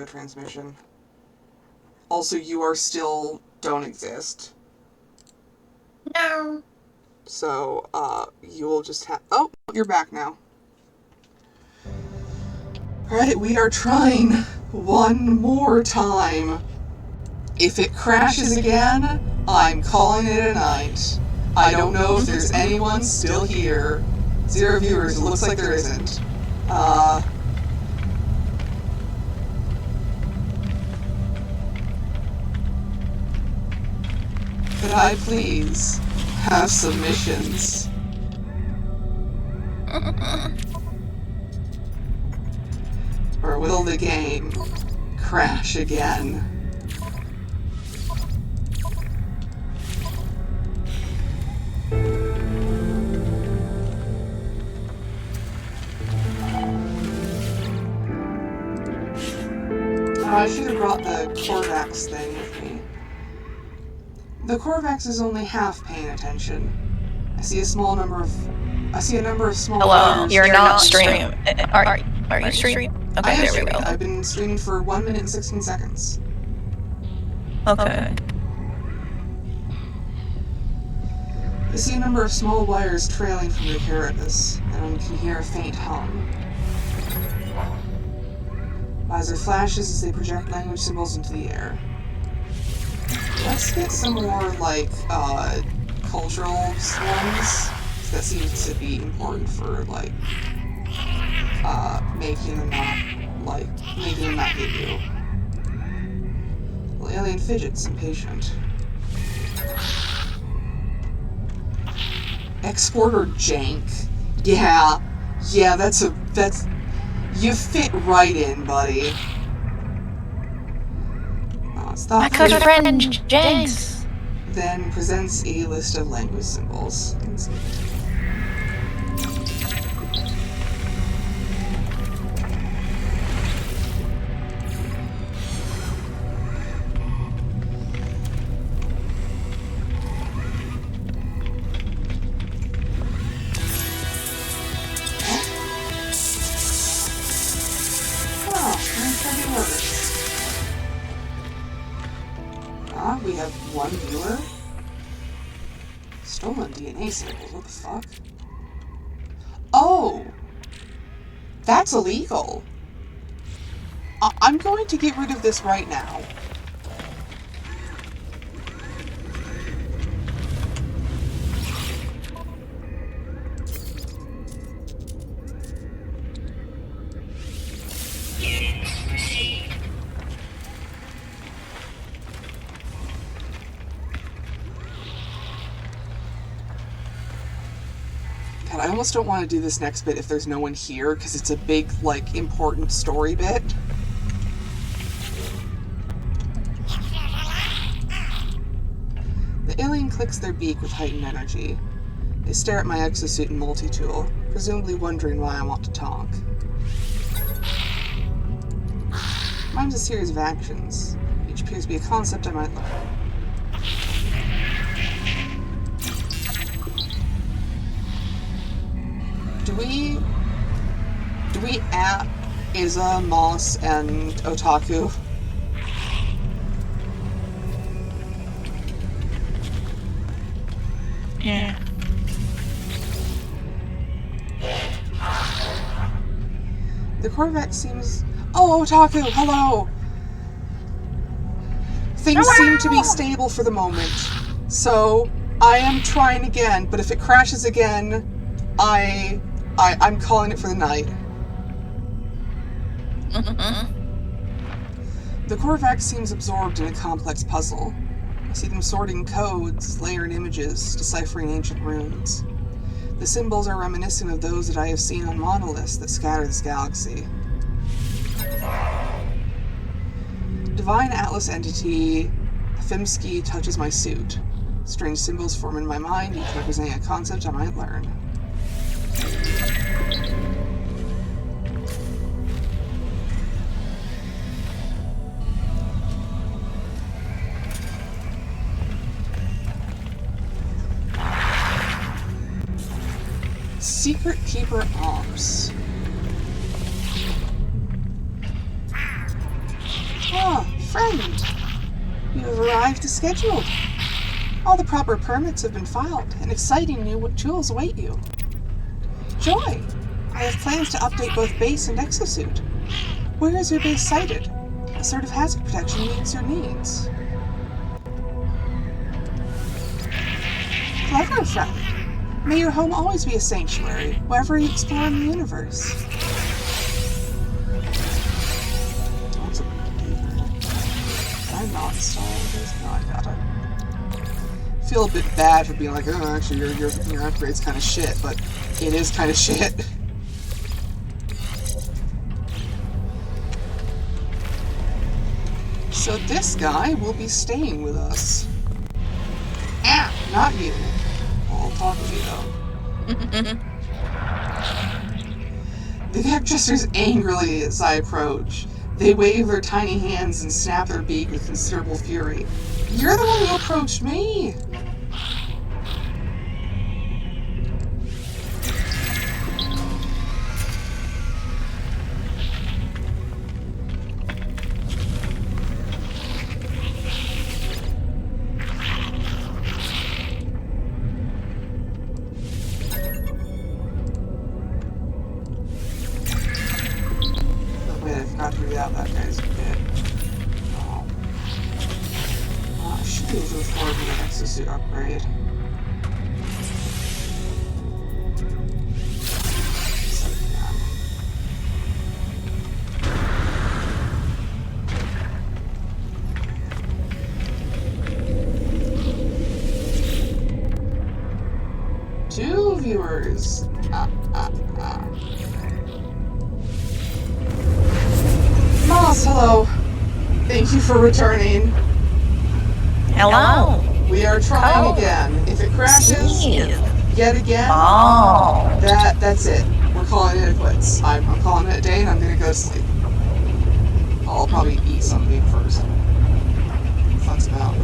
audio transmission. Also, you are still don't exist. No. So, you will just have... Oh, you're back now. Alright, we are trying one more time. If it crashes again, I'm calling it a night. I don't know if there's anyone still here. 0 viewers, it looks like there isn't. Could I please have submissions? Or will the game crash again? I should have brought the Corvax thing with me. The Corvax is only half paying attention. I see a number of small Hello, players. you're not streaming. Are you streaming? Okay, there we go. I've been streaming for 1 minute and 16 seconds. Okay. I see a number of small wires trailing from the carapace, and can hear a faint hum. Visor flashes as they project language symbols into the air. Let's get some more, like, cultural ones. That seems to be important for, like, making them not hit you. Well, alien fidgets, impatient. Exporter jank. Yeah, that's you fit right in, buddy. My good friend Jenks. Then presents a list of language symbols. Let's see. We have one viewer. Stolen DNA samples, what the fuck? Oh! That's illegal! I'm going to get rid of this right now. God, I almost don't want to do this next bit if there's no one here, because it's a big, like, important story bit. The alien clicks their beak with heightened energy. They stare at my exosuit and multi-tool, presumably wondering why I want to talk. Mine's a series of actions. Each appears to be a concept I might learn. Do we at Iza, Moss, and Otaku? Yeah. The Corvette seems... Oh, Otaku, hello! Things seem to be stable for the moment. So, I am trying again, but if it crashes again, I'm calling it for the night. The Corvax seems absorbed in a complex puzzle. I see them sorting codes, layering images, deciphering ancient runes. The symbols are reminiscent of those that I have seen on monoliths that scatter this galaxy. Divine Atlas entity Fimsky touches my suit. Strange symbols form in my mind, each representing a concept I might learn. Secret Keeper Arms. Ah, friend. You have arrived as scheduled. All the proper permits have been filed, and exciting new jewels await you. Joy! I have plans to update both base and exosuit. Where is your base sited? Assertive hazard protection meets your needs. Clever, friend. May your home always be a sanctuary, wherever you explore in the universe. Can I not install this? No, I got it. Feel a bit bad for being like, oh, actually, your upgrade's kind of shit, but it is kind of shit. So this guy will be staying with us. Ah, not you. I'll talk to you though. The Vec gestures angrily as I approach. They wave their tiny hands and snap their beak with considerable fury. You're the one who approached me! That guy's dead. Oh. I should be able to afford the exosuit upgrade. Two viewers. Moss, hello. Thank you for returning. Hello. We are trying again. If it crashes yet again, that's it. We're calling it a quits. I'm calling it a day and I'm gonna go to sleep. I'll probably eat something first. Fucks about.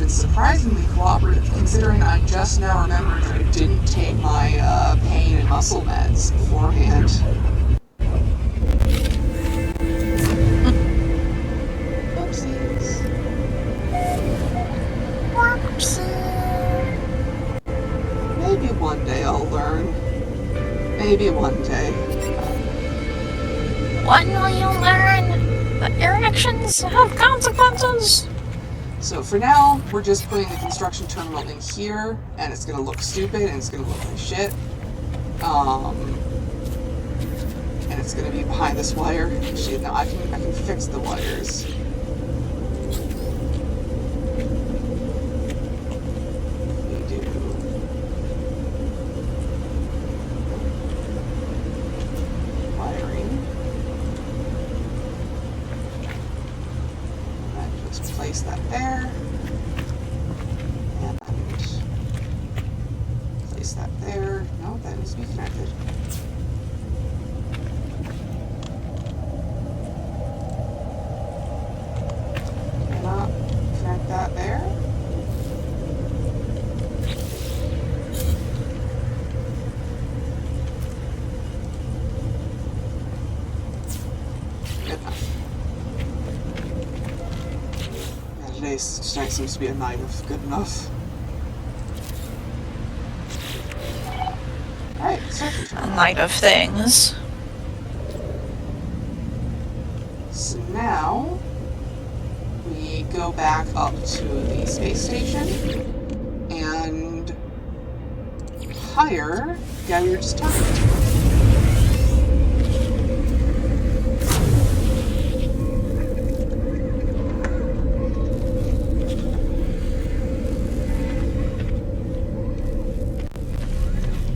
Surprisingly cooperative, considering I just now remembered that I didn't take my pain and muscle meds beforehand. Oopsies. Maybe one day I'll learn. Maybe one day. When will you learn that your actions have consequences? So for now, we're just putting the construction terminal in here, and it's gonna look stupid, and it's gonna look like shit. And it's gonna be behind this wire. Actually, no, I can fix the wires. We do. Wiring. Just place that there, and place that there. No, that needs to be connected. Cannot connect that there. Good enough. Tonight seems to be a night of good enough. Alright, A night of things. So now we go back up to the space station and hire the guy we were just talking to.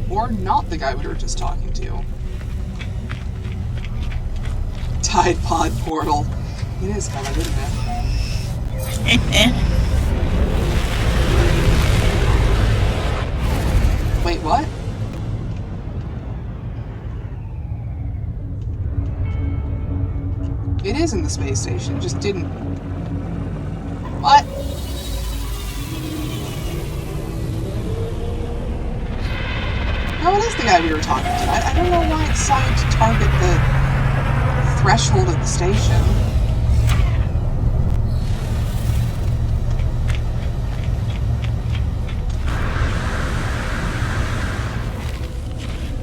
Or not the guy we were just talking to. Tide Pod Portal. It is kind of, isn't it? Wait, what? It is in the space station, just didn't... What? No, it is the guy we were talking to. I don't know why it decided to target the threshold of the station.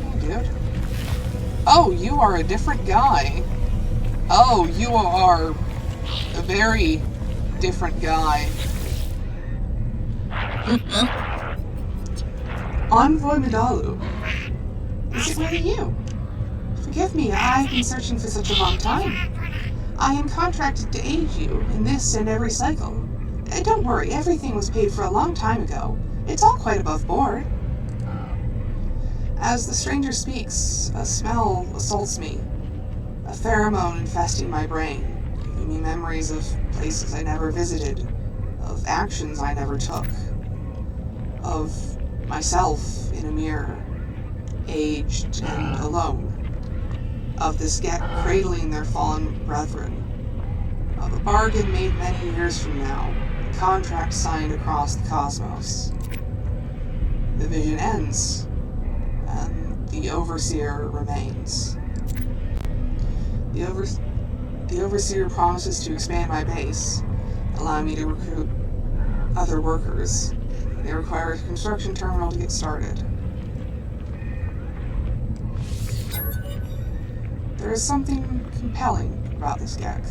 Hey, dude. Oh, you are a different guy. Oh, you are a very different guy. Envoy Medalu. Is it really you? Forgive me, I've been searching for such a long time. I am contracted to aid you in this and every cycle. Don't worry, everything was paid for a long time ago. It's all quite above board. As the stranger speaks, a smell assaults me. A pheromone infesting my brain, giving me memories of places I never visited, of actions I never took, of myself in a mirror, aged and alone, of this Gek cradling their fallen brethren, of a bargain made many years from now, a contract signed across the cosmos. The vision ends, and the Overseer remains. The Overseer promises to expand my base, allow me to recruit other workers. They require a construction terminal to get started. There is something compelling about this Gek.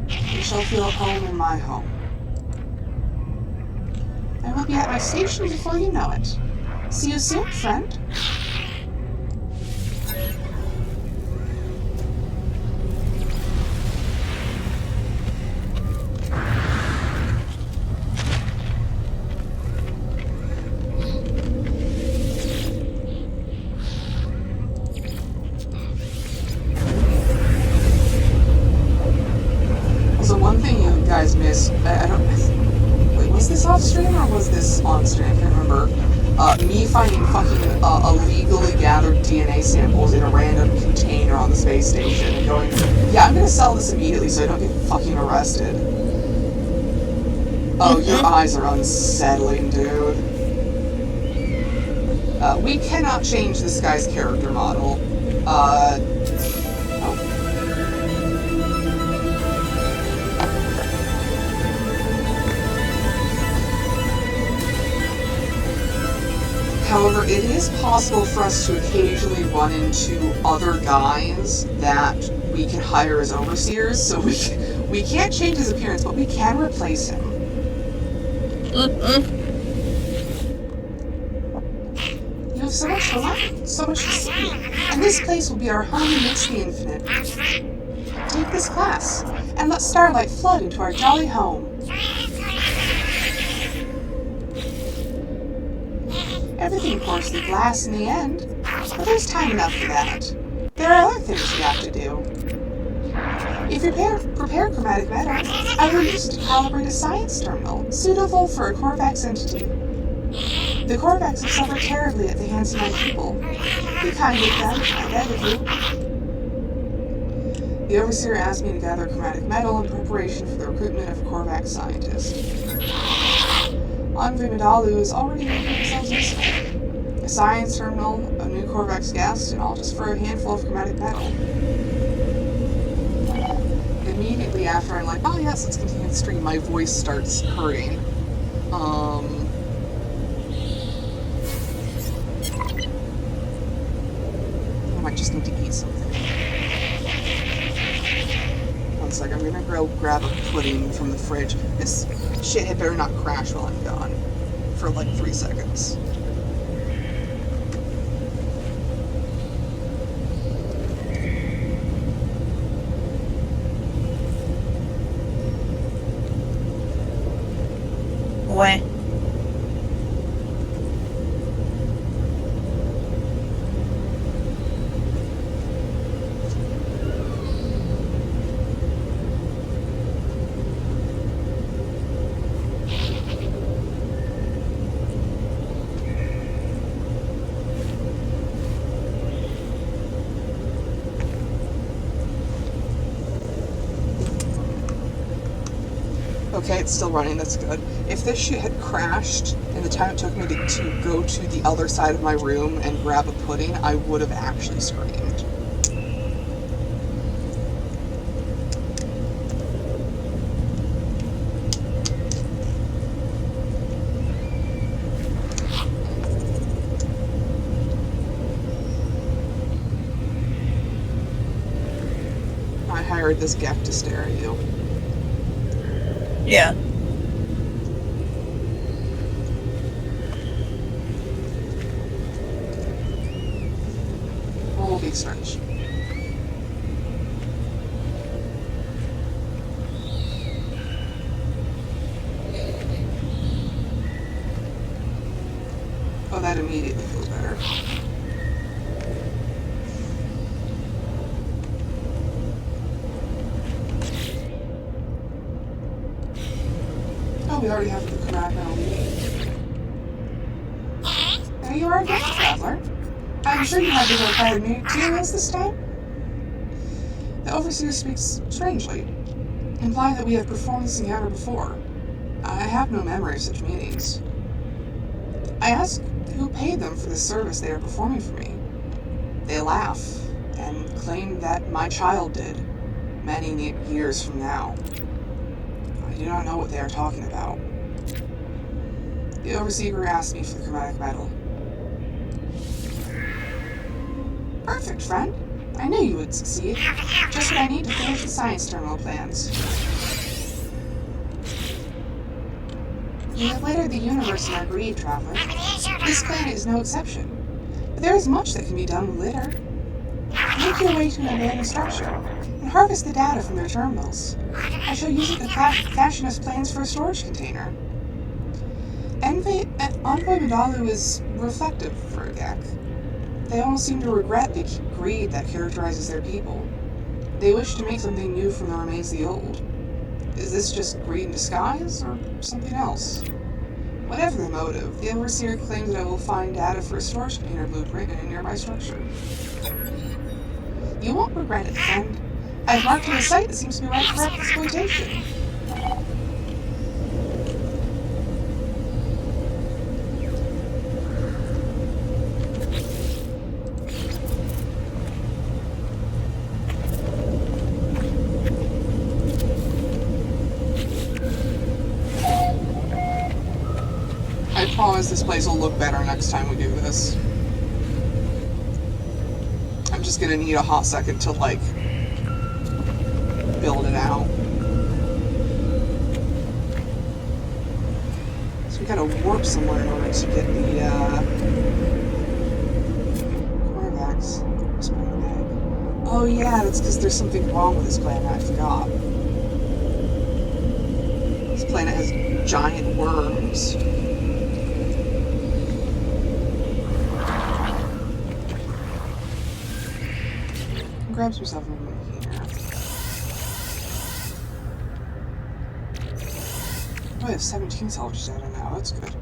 You shall feel at home in my home. I will be at my station before you know it. See you soon, friend. Missed. I don't. Wait, was this off stream or was this on stream? I can't remember. Me finding fucking illegally gathered DNA samples in a random container on the space station and going, yeah, I'm gonna sell this immediately so I don't get fucking arrested. Oh, your eyes are unsettling, dude. We cannot change this guy's character model. However, it is possible for us to occasionally run into other guys that we can hire as overseers, so we can't change his appearance, but we can replace him. You have so much to learn, so much to see, and this place will be our home amidst the infinite. Take this class, and let starlight flood into our jolly home. Everything, of course, will glass in the end, but there's time enough for that. There are other things we have to do. If you prepare chromatic matter, I will use it to calibrate a science terminal suitable for a Korvax entity. The Korvax have suffered terribly at the hands of my people. Be kind with them, I beg of you. The Overseer asked me to gather chromatic metal in preparation for the recruitment of a Korvax scientist. Envoy Medalu is already making themselves useful. A science terminal, a new Korvax guest, and all just for a handful of chromatic metal. Immediately after I'm like, oh yes, let's continue the stream, my voice starts hurting. I might just need to eat something. One sec, I'm gonna go grab a pudding from the fridge. This shithead better not crash while I'm gone. For like 3 seconds. Ouais. Okay, it's still running, that's good. If this shit had crashed in the time it took me to go to the other side of my room and grab a pudding, I would have actually screamed. I hired this Gek to stare at you. Yeah. Roll big stretch. Oh, that immediately feels better. Oh, we already have the chromatic metal meeting. There you are again, traveler. I'm sure you have the required materials this time? The overseer speaks strangely, implying that we have performed this encounter before. I have no memory of such meetings. I ask who paid them for the service they are performing for me. They laugh and claim that my child did, many years from now. I do not know what they are talking about. The overseer asked me for the chromatic metal. Perfect, friend. I knew you would succeed. Just what I need to finish the science terminal plans. You have littered the universe in our greed, traveler. This planet is no exception. But there is much that can be done with litter. Make your way to an abandoned structure and harvest the data from their terminals. I shall use it to fashion us plans for a storage container. Envoy Medalu is reflective for a Gek. They almost seem to regret the greed that characterizes their people. They wish to make something new from the remains of the old. Is this just greed in disguise, or something else? Whatever the motive, the overseer claims that I will find data for a storage container blueprint in a nearby structure. You won't regret it, friend. I've marked a site that seems to be right for exploitation. I promise this place will look better next time we do this. I'm just gonna need a hot second to, like, build it out. So we gotta warp somewhere in order to get the, Corvax. Oh yeah, that's because there's something wrong with this planet, I forgot. This planet has giant worms. Grab some stuff from here. Oh, I have 17 salvage data now. That's good.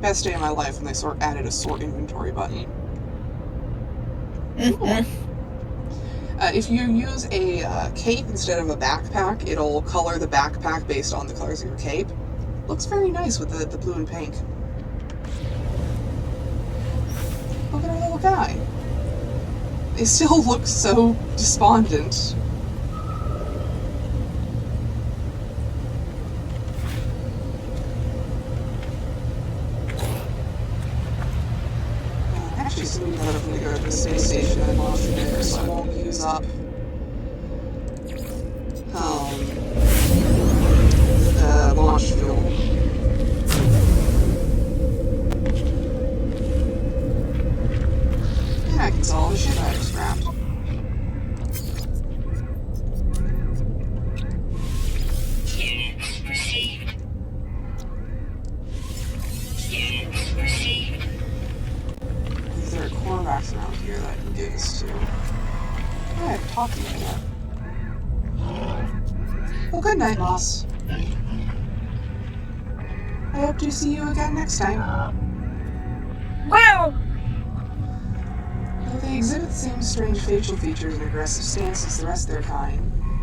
Best day of my life when they added a sort inventory button. Cool. If you use a cape instead of a backpack, it'll color the backpack based on the colors of your cape. Looks very nice with the blue and pink. Look at our little guy. They still look so despondent. Actually, something that I'm gonna go to the space station and launch from there, so I won't use up the launch fuel. And I can sell all the shit I just grabbed. There are cornerbacks around here that I can give this to. I haven't talked to you yet. Well, good night, Moss. I hope to see you again next time. Wow! Though they exhibit the same strange facial features and aggressive stance as the rest of their kind.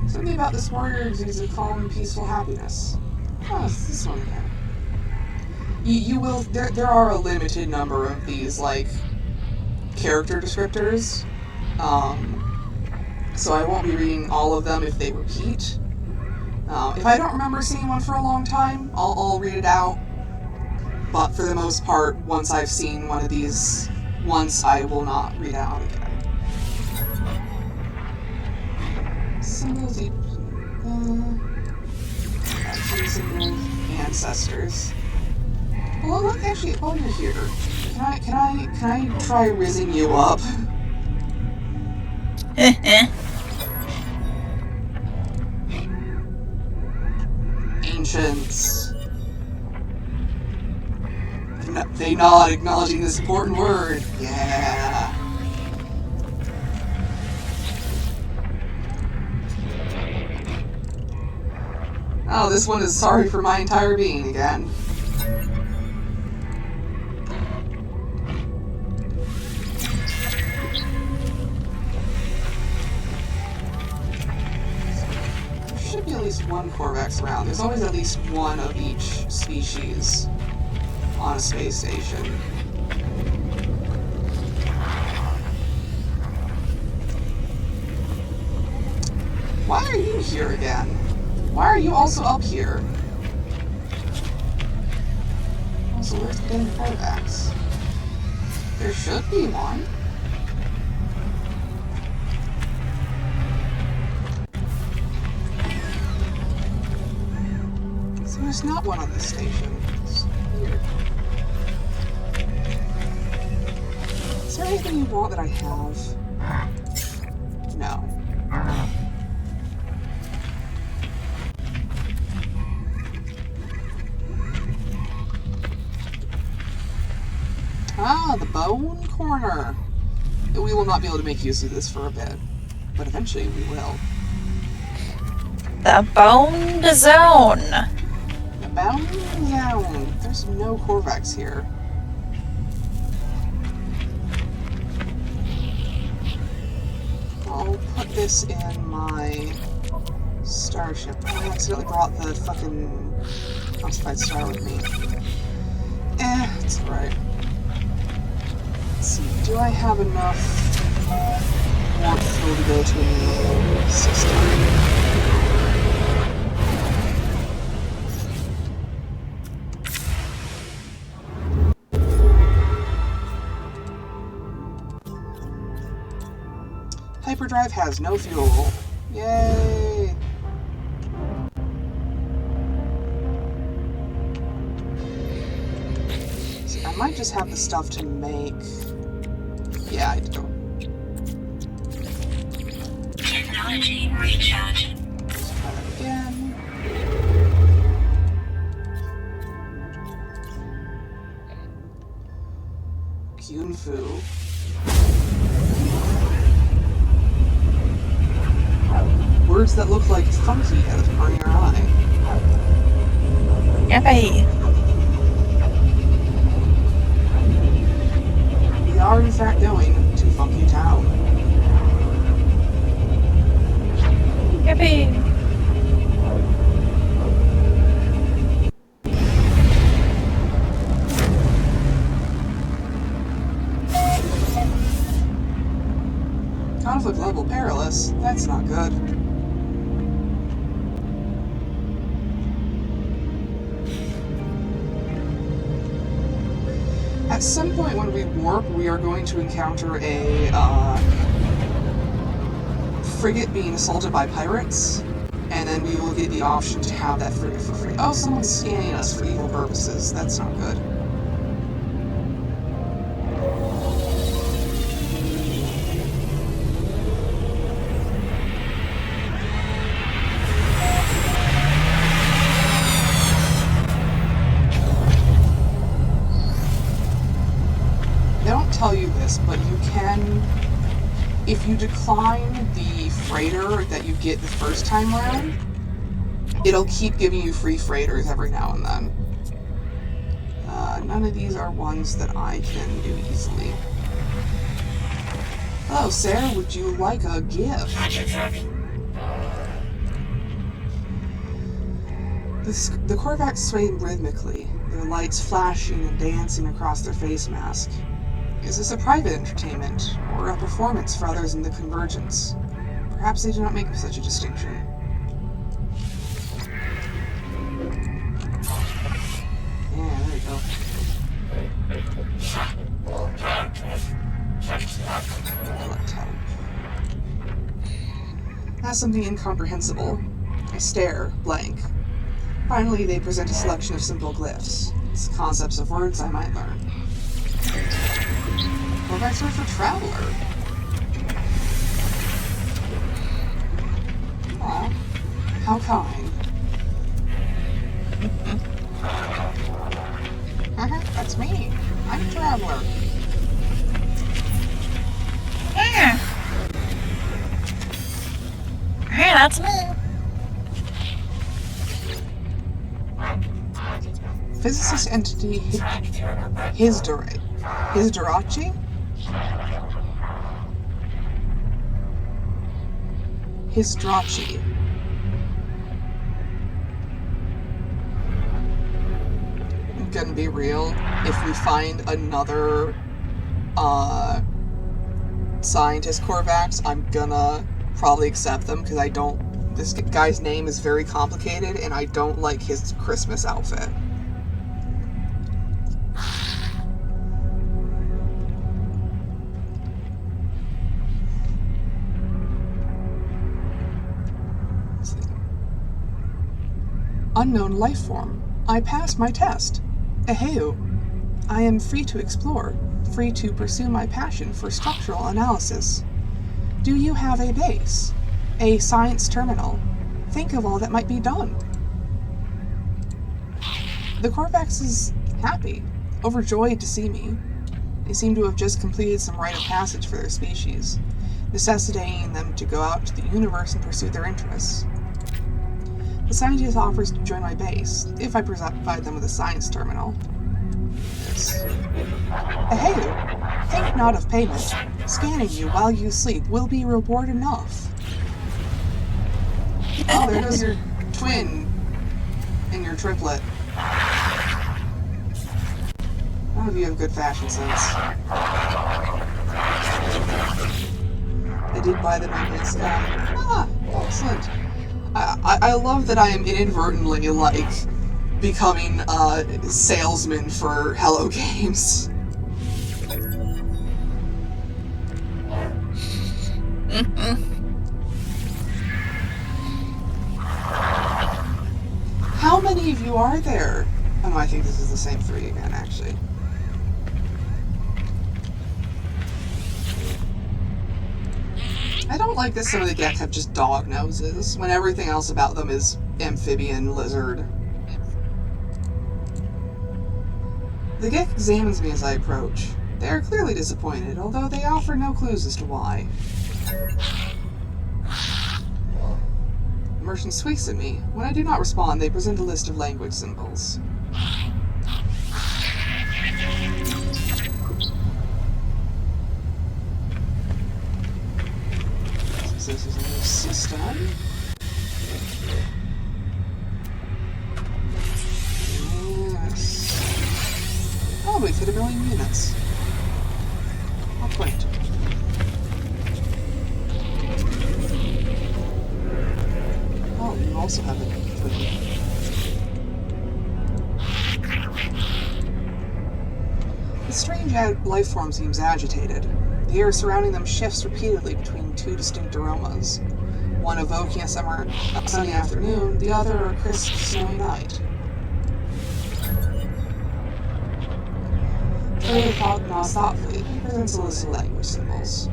Something about this warrior exudes a calm and peaceful happiness. Oh, it's this one again. You will. There are a limited number of these, like, character descriptors. So I won't be reading all of them if they repeat. If I don't remember seeing one for a long time, I'll read it out. But for the most part, once I've seen one of these once, I will not read it out again. Symbols, symbols, ancestors. Well, look, actually, while you're here, can I try rizzing you up? Ancients. They nod, acknowledging this important word. Yeah. Oh, this one is sorry for my entire being again. There should be at least one Corvax around. There's always at least one of each species on a space station. Why are you here again? Why are you also up here? Also, where's the damn Corvax? There should be one. So there's not one on this station. It's weird. Is there anything you want that I have? No. Ah, the bone corner. We will not be able to make use of this for a bit, but eventually we will. The bone zone. The bone zone. There's no Corvax here. I'll put this in my starship. I accidentally brought the fucking classified star with me. It's alright. Let's see, do I have enough warp flow to go to a new system? Hyperdrive has no fuel. Yay! See, I might just have the stuff to make... Yeah, I do. Technology recharge. Let's try that again. Kyunfu. Words that look like funky out of your eye. Yippee. We are in fact going to Funky Town. Yippee. Conflict level perilous. That's not good. At some point when we warp, we are going to encounter a frigate being assaulted by pirates, and then we will get the option to have that frigate for free. Oh, someone's scanning us for evil purposes. That's not good. Tell you this, but you can, if you decline the freighter that you get the first time around, it'll keep giving you free freighters every now and then. None of these are ones that I can do easily. Hello, Sarah. Would you like a gift? The Korvax swayed rhythmically, their lights flashing and dancing across their face mask. Is this a private entertainment, or a performance for others in the Convergence? Perhaps they do not make such a distinction. Yeah, there you go. That's something incomprehensible. I stare, blank. Finally, they present a selection of simple glyphs. It's concepts of words I might learn. Korvax word for traveler. Aw, how kind. That's me. I'm a traveler. Yeah. Hey, that's me. Physicist entity Hisdarachi? Hisdrachi. I'm gonna be real. If we find another scientist Korvax, I'm gonna probably accept them because I don't. This guy's name is very complicated and I don't like his Christmas outfit. Unknown life form. I passed my test. Eheu. I am free to explore, free to pursue my passion for structural analysis. Do you have a base? A science terminal? Think of all that might be done. The Korvax is happy, overjoyed to see me. They seem to have just completed some rite of passage for their species, necessitating them to go out to the universe and pursue their interests. The scientist offers to join my base, if I provide them with a science terminal. Yes. Hey, think not of payment. Scanning you while you sleep will be reward enough. Oh, there goes your twin and your triplet. None of you have good fashion sense. I did buy the Night Sky. Ah, excellent. I love that I am inadvertently, like, becoming a salesman for Hello Games. How many of you are there? Oh no, I think this is the same three again, actually. I don't like that some of the Gek have just dog noses, when everything else about them is amphibian, lizard. The Gek examines me as I approach. They are clearly disappointed, although they offer no clues as to why. The merchant squeaks at me. When I do not respond, they present a list of language symbols. This is a new system. Yes. Probably fit 1 million units. How quaint. Oh, you also have it. The strange life form seems agitated. The air surrounding them shifts repeatedly between two distinct aromas, one evoking a sunny afternoon, the other a crisp, snowy night. Further thought nods thoughtfully and presents a list of language symbols.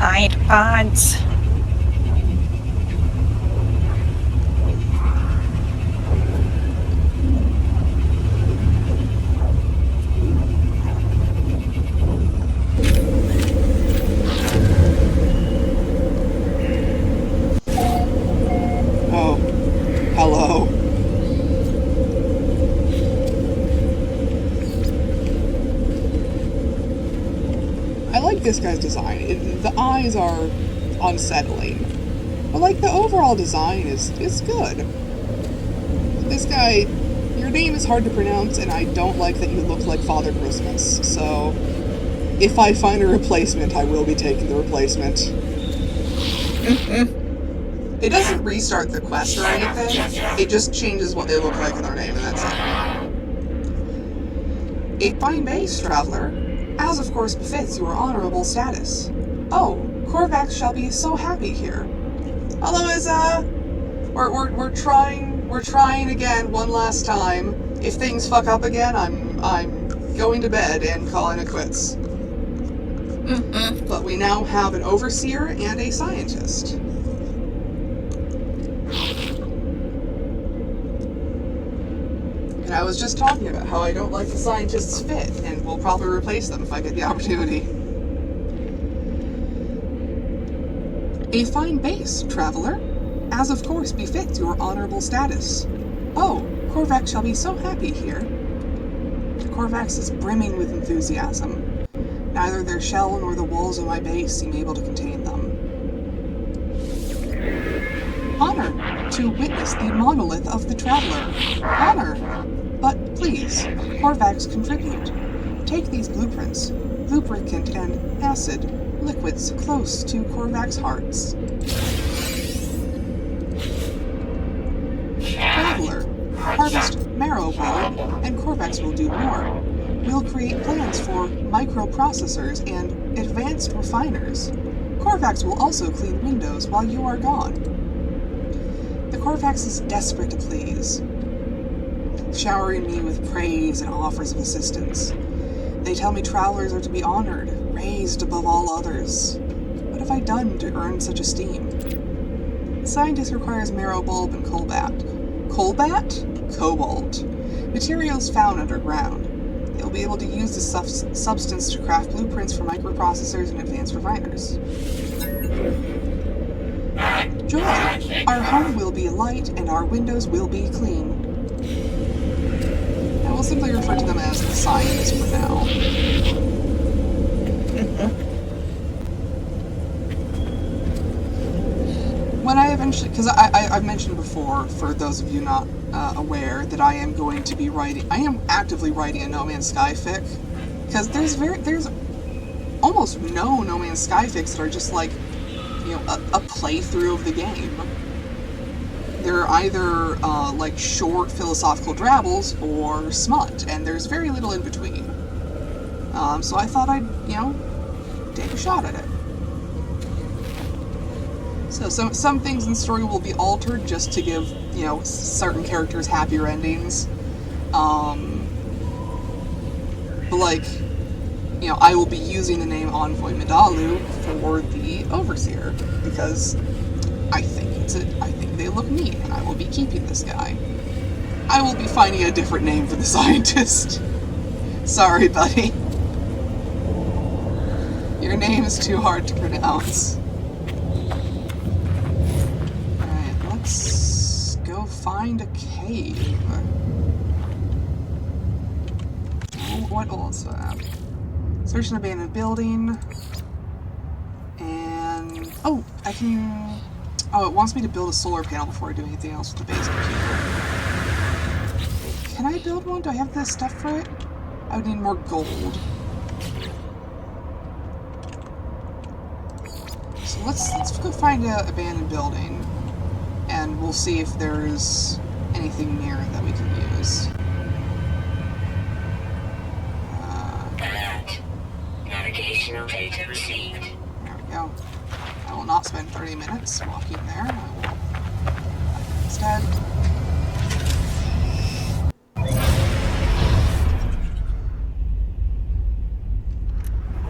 Tide pods. Oh, hello. I like this guy's design. The eyes are unsettling. But, like, the overall design is good. This guy, your name is hard to pronounce, and I don't like that you look like Father Christmas. So, if I find a replacement, I will be taking the replacement. It doesn't restart the quest or anything. It just changes what they look like in their name, and that's it. A fine base, traveler, as of course befits your honorable status. Oh, Korvax shall be so happy here. Although we're trying again one last time. If things fuck up again, I'm going to bed and calling it quits. But we now have an overseer and a scientist. And I was just talking about how I don't like the scientists' fit, and we'll probably replace them if I get the opportunity. A fine base, traveler, as of course befits your honorable status. Oh, Korvax shall be so happy here. Korvax is brimming with enthusiasm. Neither their shell nor the walls of my base seem able to contain them. Honor to witness the monolith of the traveler. Honor! But please, Korvax, contribute. Take these blueprints, lubricant and acid, liquids close to Korvax hearts. Traveler, harvest marrow bulb, and Korvax will do more. We'll create plans for microprocessors and advanced refiners. Korvax will also clean windows while you are gone. The Korvax is desperate to please, showering me with praise and offers of assistance. They tell me travelers are to be honored, raised above all others. What have I done to earn such esteem? The scientist requires marrow bulb and cobalt. Cobalt? Cobalt. Materials found underground. They'll be able to use this substance to craft blueprints for microprocessors and advanced refiners. Joy! Our home will be light and our windows will be clean. I will simply refer to them as the scientists for now. When I eventually, because I've mentioned before, for those of you not aware, that I am going to be I am actively writing a No Man's Sky fic, because there's almost no No Man's Sky fics that are just like, you know, a playthrough of the game. They're either like short philosophical drabbles or smut, and there's very little in between. So I thought I'd, you know, take a shot at it. So some things in the story will be altered just to give, you know, certain characters happier endings. But like, you know, I will be using the name Envoy Medalu for the Overseer because I think they look neat, and I will be keeping this guy. I will be finding a different name for the scientist. Sorry, buddy. Your name is too hard to pronounce. Let's go find a cave. What else do I have? Search an abandoned building. And... oh, I can... oh, it wants me to build a solar panel before I do anything else with the base computer. Can I build one? Do I have the stuff for it? I would need more gold. So let's go find an abandoned building. And we'll see if there's anything near it that we can use. Alert. Navigational data received. There we go. I will not spend 30 minutes walking there. I will instead.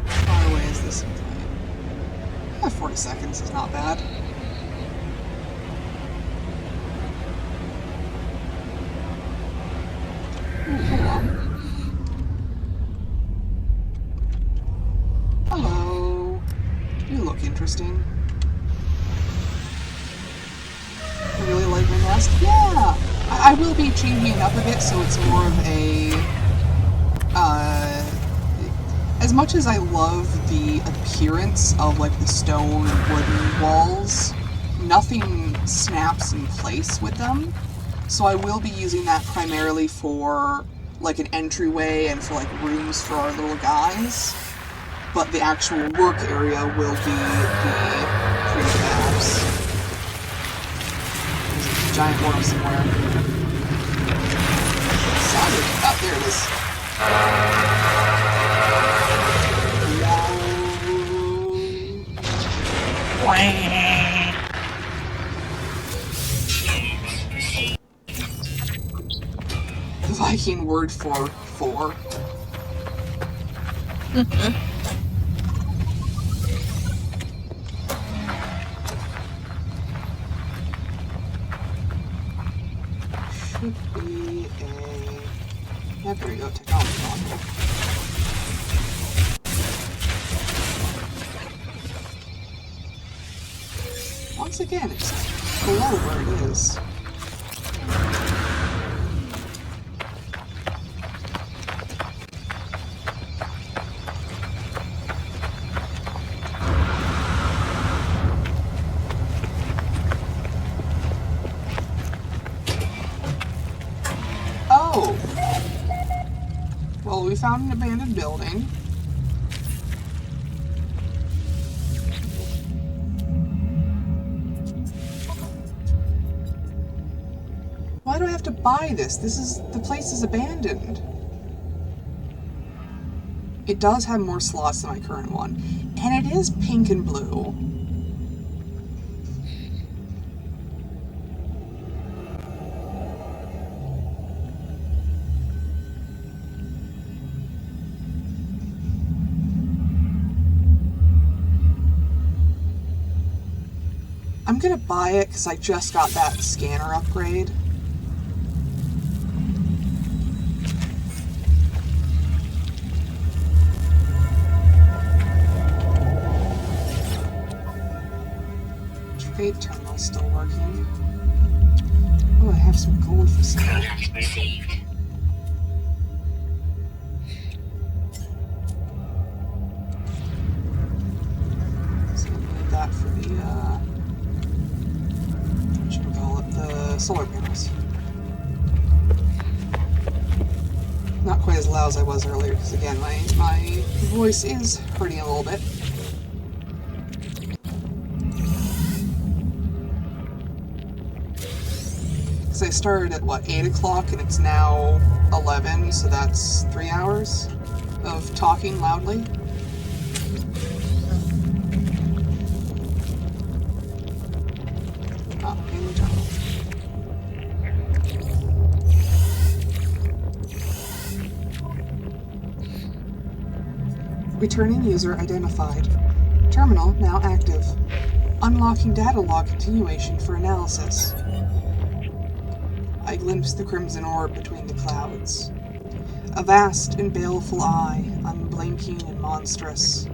How far away is this plane? Yeah, 40 seconds is not bad. Ooh, hold on. Hello. You look interesting. I really like my mask. Yeah! I will be changing it up a bit so it's more of a... as much as I love the appearance of, like, the stone and wooden walls, nothing snaps in place with them. So I will be using that primarily for, like, an entryway and for, like, rooms for our little guys. But the actual work area will be the prefabs. There's a giant worm somewhere. Sounded... oh, there it is. The Viking word for four. Should be a... yeah, there we go, technology module. Once again, it's below where it is. Oh! Well, we found an abandoned building. Why do I have to buy this? The place is abandoned. It does have more slots than my current one. And it is pink and blue. I'm gonna buy it because I just got that scanner upgrade. Trade terminal still working. Oh, I have some gold for sale. Contact received. So I need that for the, what should we call it? The solar panels. Not quite as loud as I was earlier, because again, my voice is hurting a little bit. Because I started at, what, 8 o'clock, and it's now 11, so that's 3 hours of talking loudly. Oh, in the terminal. Returning user identified. Terminal now active. Unlocking data log continuation for analysis. I glimpsed the crimson orb between the clouds. A vast and baleful eye, unblinking and monstrous.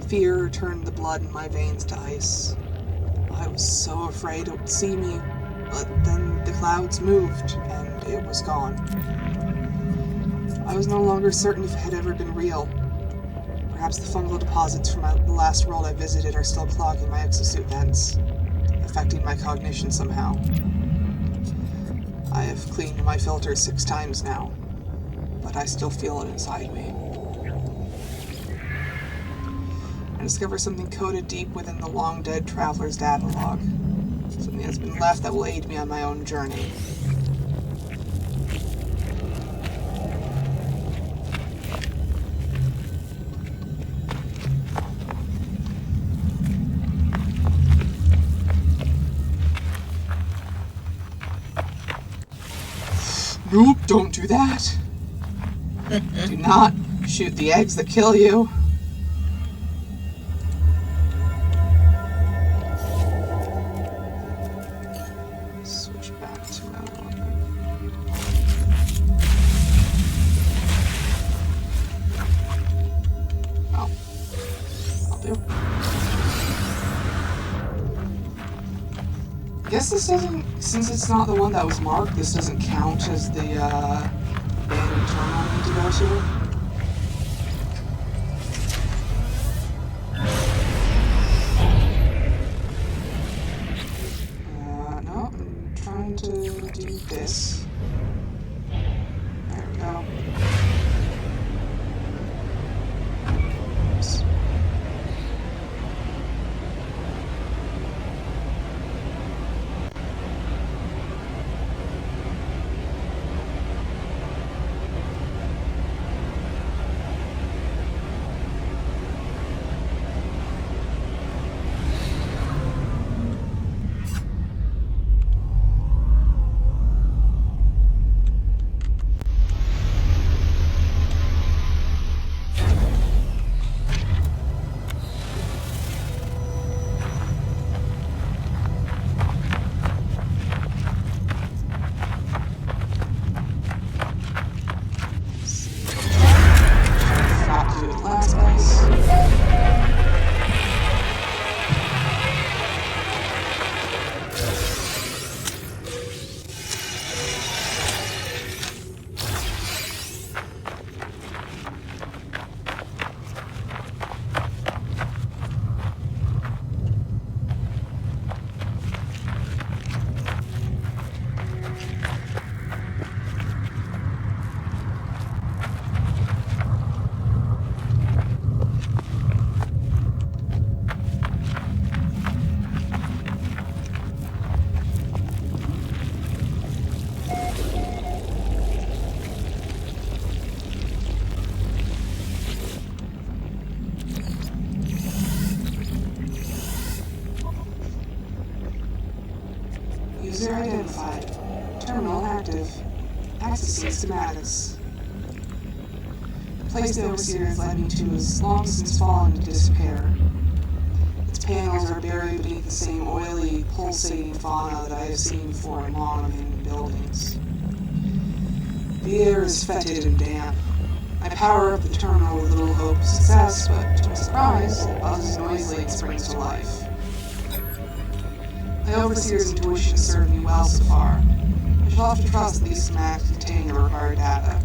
Fear turned the blood in my veins to ice. I was so afraid it would see me, but then the clouds moved, and it was gone. I was no longer certain if it had ever been real. Perhaps the fungal deposits from the last world I visited are still clogging my exosuit vents, affecting my cognition somehow. I have cleaned my filter 6 times now, but I still feel it inside me. I discover something coded deep within the long-dead traveler's data log. Something that's been left that will aid me on my own journey. Nope, don't do that. Do not shoot the eggs that kill you. guess this doesn't, since it's not the one that was marked, this doesn't count as the abandoned terminal I need to go to. No, I'm trying to do this. There we go. Oops. User identified. Terminal active. Accessing schematics. The place the overseer has led me to has long since fallen into disrepair. Its panels are buried beneath the same oily, pulsating fauna that I have seen before in long abandoned buildings. The air is fetid and damp. I power up the terminal with little hope of success, but to my surprise, it buzzes noisily and springs to life. The overseer's intuition served me well so far. I shall have to trust that these schematics contain the required data.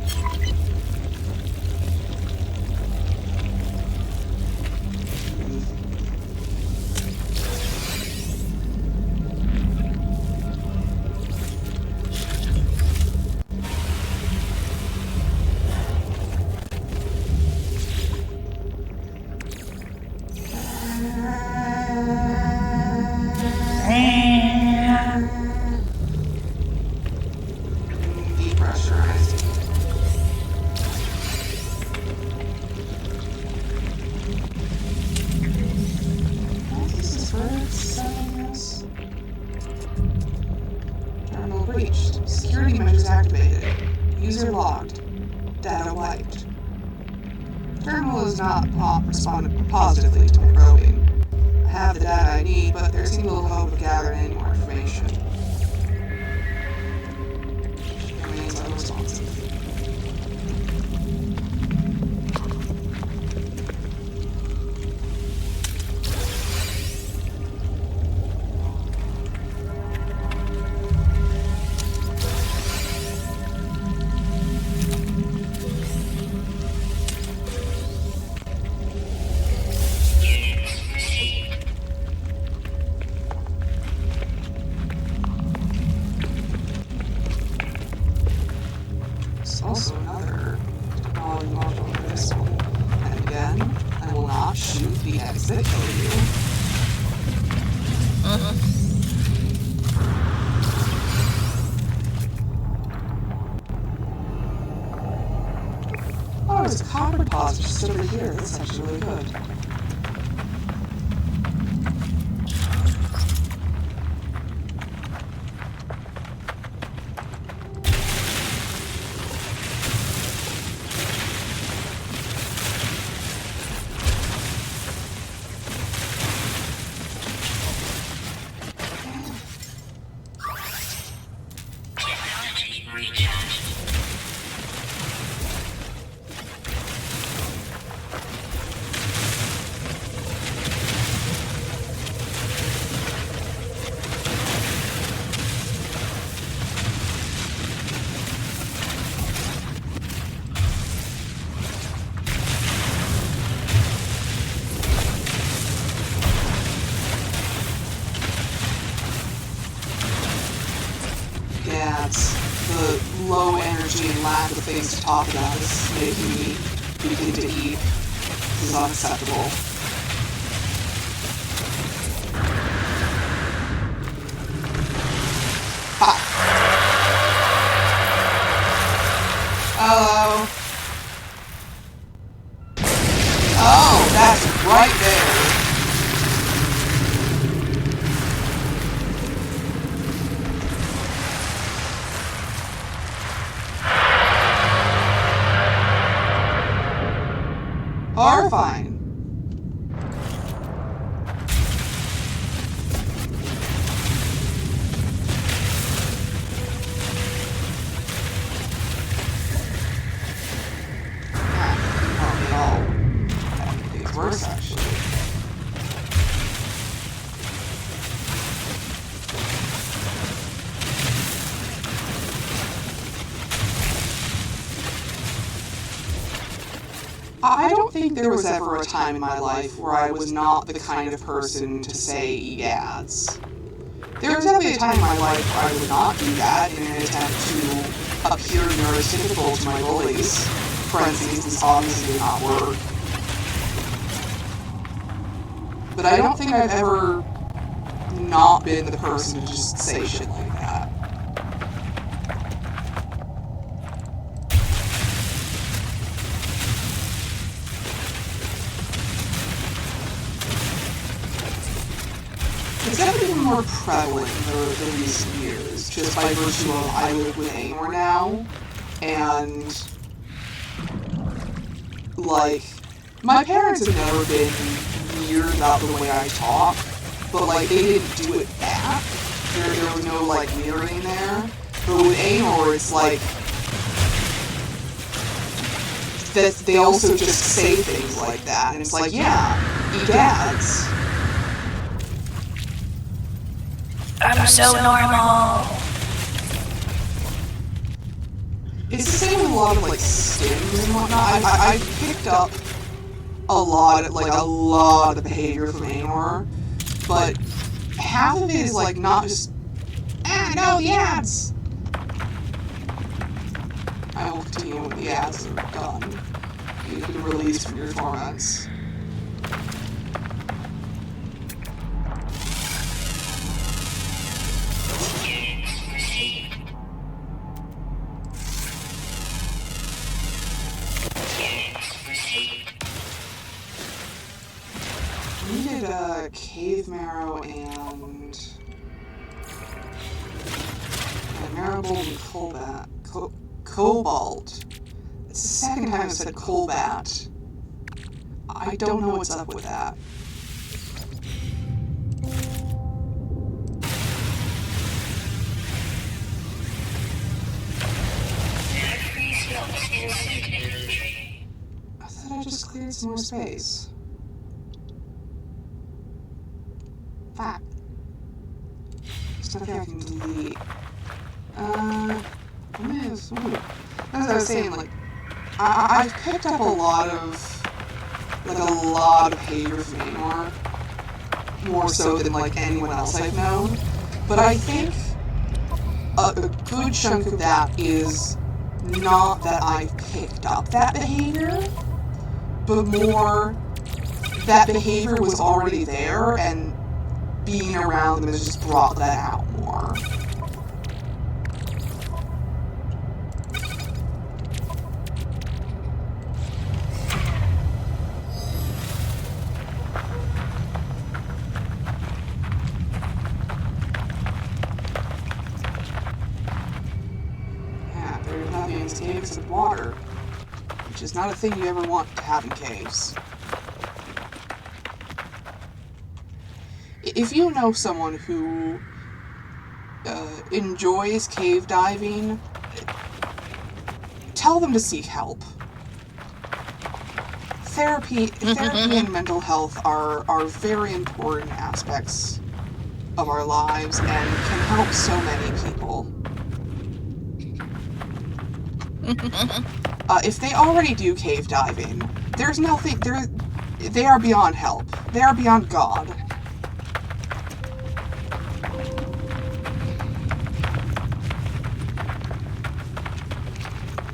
Depressurized. This is where it's setting this. Terminal breached. Security measures activated. User logged. Data wiped. Terminal has not responded positively to my probing. I have the data I need, but there seems little hope of gathering any more information. It remains unresponsive. Also another technology module for this one. And again, I will not shoot the exit for you. Oh, there's a copper deposit just over here. That's actually really good. energy and lack of things to talk about is making me begin to eat. This is unacceptable. Ha! Hello. Oh, that's right there. Horrifying. Worse, actually. I don't think there was ever a time in my life where I was not the kind of person to say egads. There was definitely a time in my life where I would not do that in an attempt to appear neurotypical to my bullies. Parentheses, this obviously did not work. But I don't think I've ever not been the person to just say shit like that. It's definitely been more prevalent in the recent years, just by virtue of I live with aenor now, and, like, my parents have never been weird about the way I talk, but like they didn't do it back. There was no like mirroring there. But with aenor, it's like that they also just say things like that, and it's like, yeah, egads. I'm so normal. It's the same with a lot of like stims and whatnot. I picked up a lot of the behavior from aenor, but half of it is like not just no, the ads. I will continue when the ads are done. You can be released from your torments. Needed cave marrow and marrow bolt and cobalt. It's the second time I've said cobalt. I don't know what's up with that. I thought I just cleared some more space. Fuck. Stuff I can delete. As I was saying, like, I've picked up a lot of behavior from aenor, more so than, like, anyone else I've known. But I think a good chunk of that is not that I've picked up that behavior, but more that behavior was already there, and being around them has just brought that out more. Yeah, there's nothing in this cave except water, which is not a thing you ever want to have in caves. If you know someone who enjoys cave diving, tell them to seek help. Therapy and mental health are very important aspects of our lives and can help so many people. If they already do cave diving, there's nothing. They are beyond help. They are beyond God.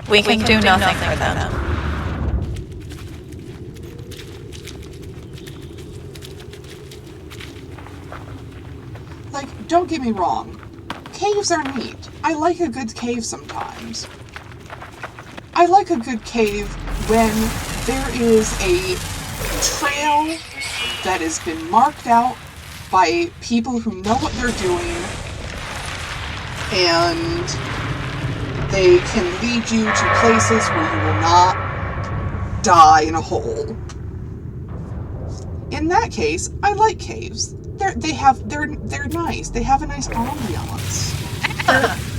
We can do nothing for them. Like, don't get me wrong. Caves are neat. I like a good cave sometimes. I like a good cave when there is a trail that has been marked out by people who know what they're doing, and they can lead you to places where you will not die in a hole. In that case, I like caves. They're nice. They have a nice ambiance.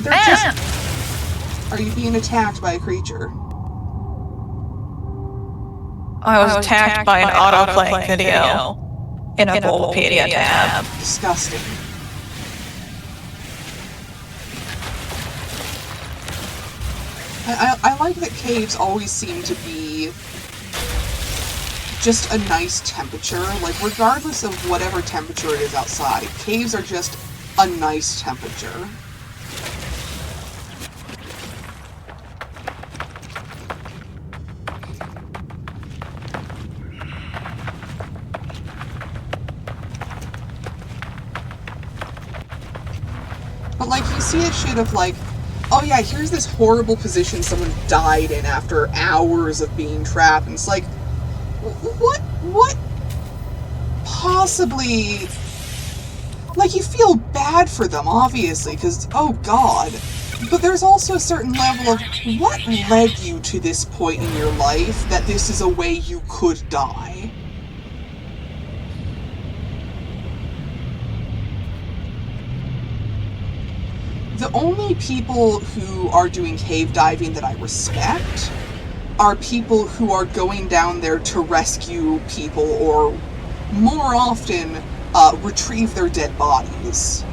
They're just... Are you being attacked by a creature? I was attacked by an autoplay video in a Bulbapedia tab. Disgusting. I like that caves always seem to be just a nice temperature. Like, regardless of whatever temperature it is outside, caves are just a nice temperature. But, like, you see a shit of, like, oh yeah, here's this horrible position someone died in after hours of being trapped, and it's like, what possibly, like, you feel bad for them, obviously, because, oh god, but there's also a certain level of, what led you to this point in your life that this is a way you could die? The only people who are doing cave diving that I respect are people who are going down there to rescue people or, more often, retrieve their dead bodies.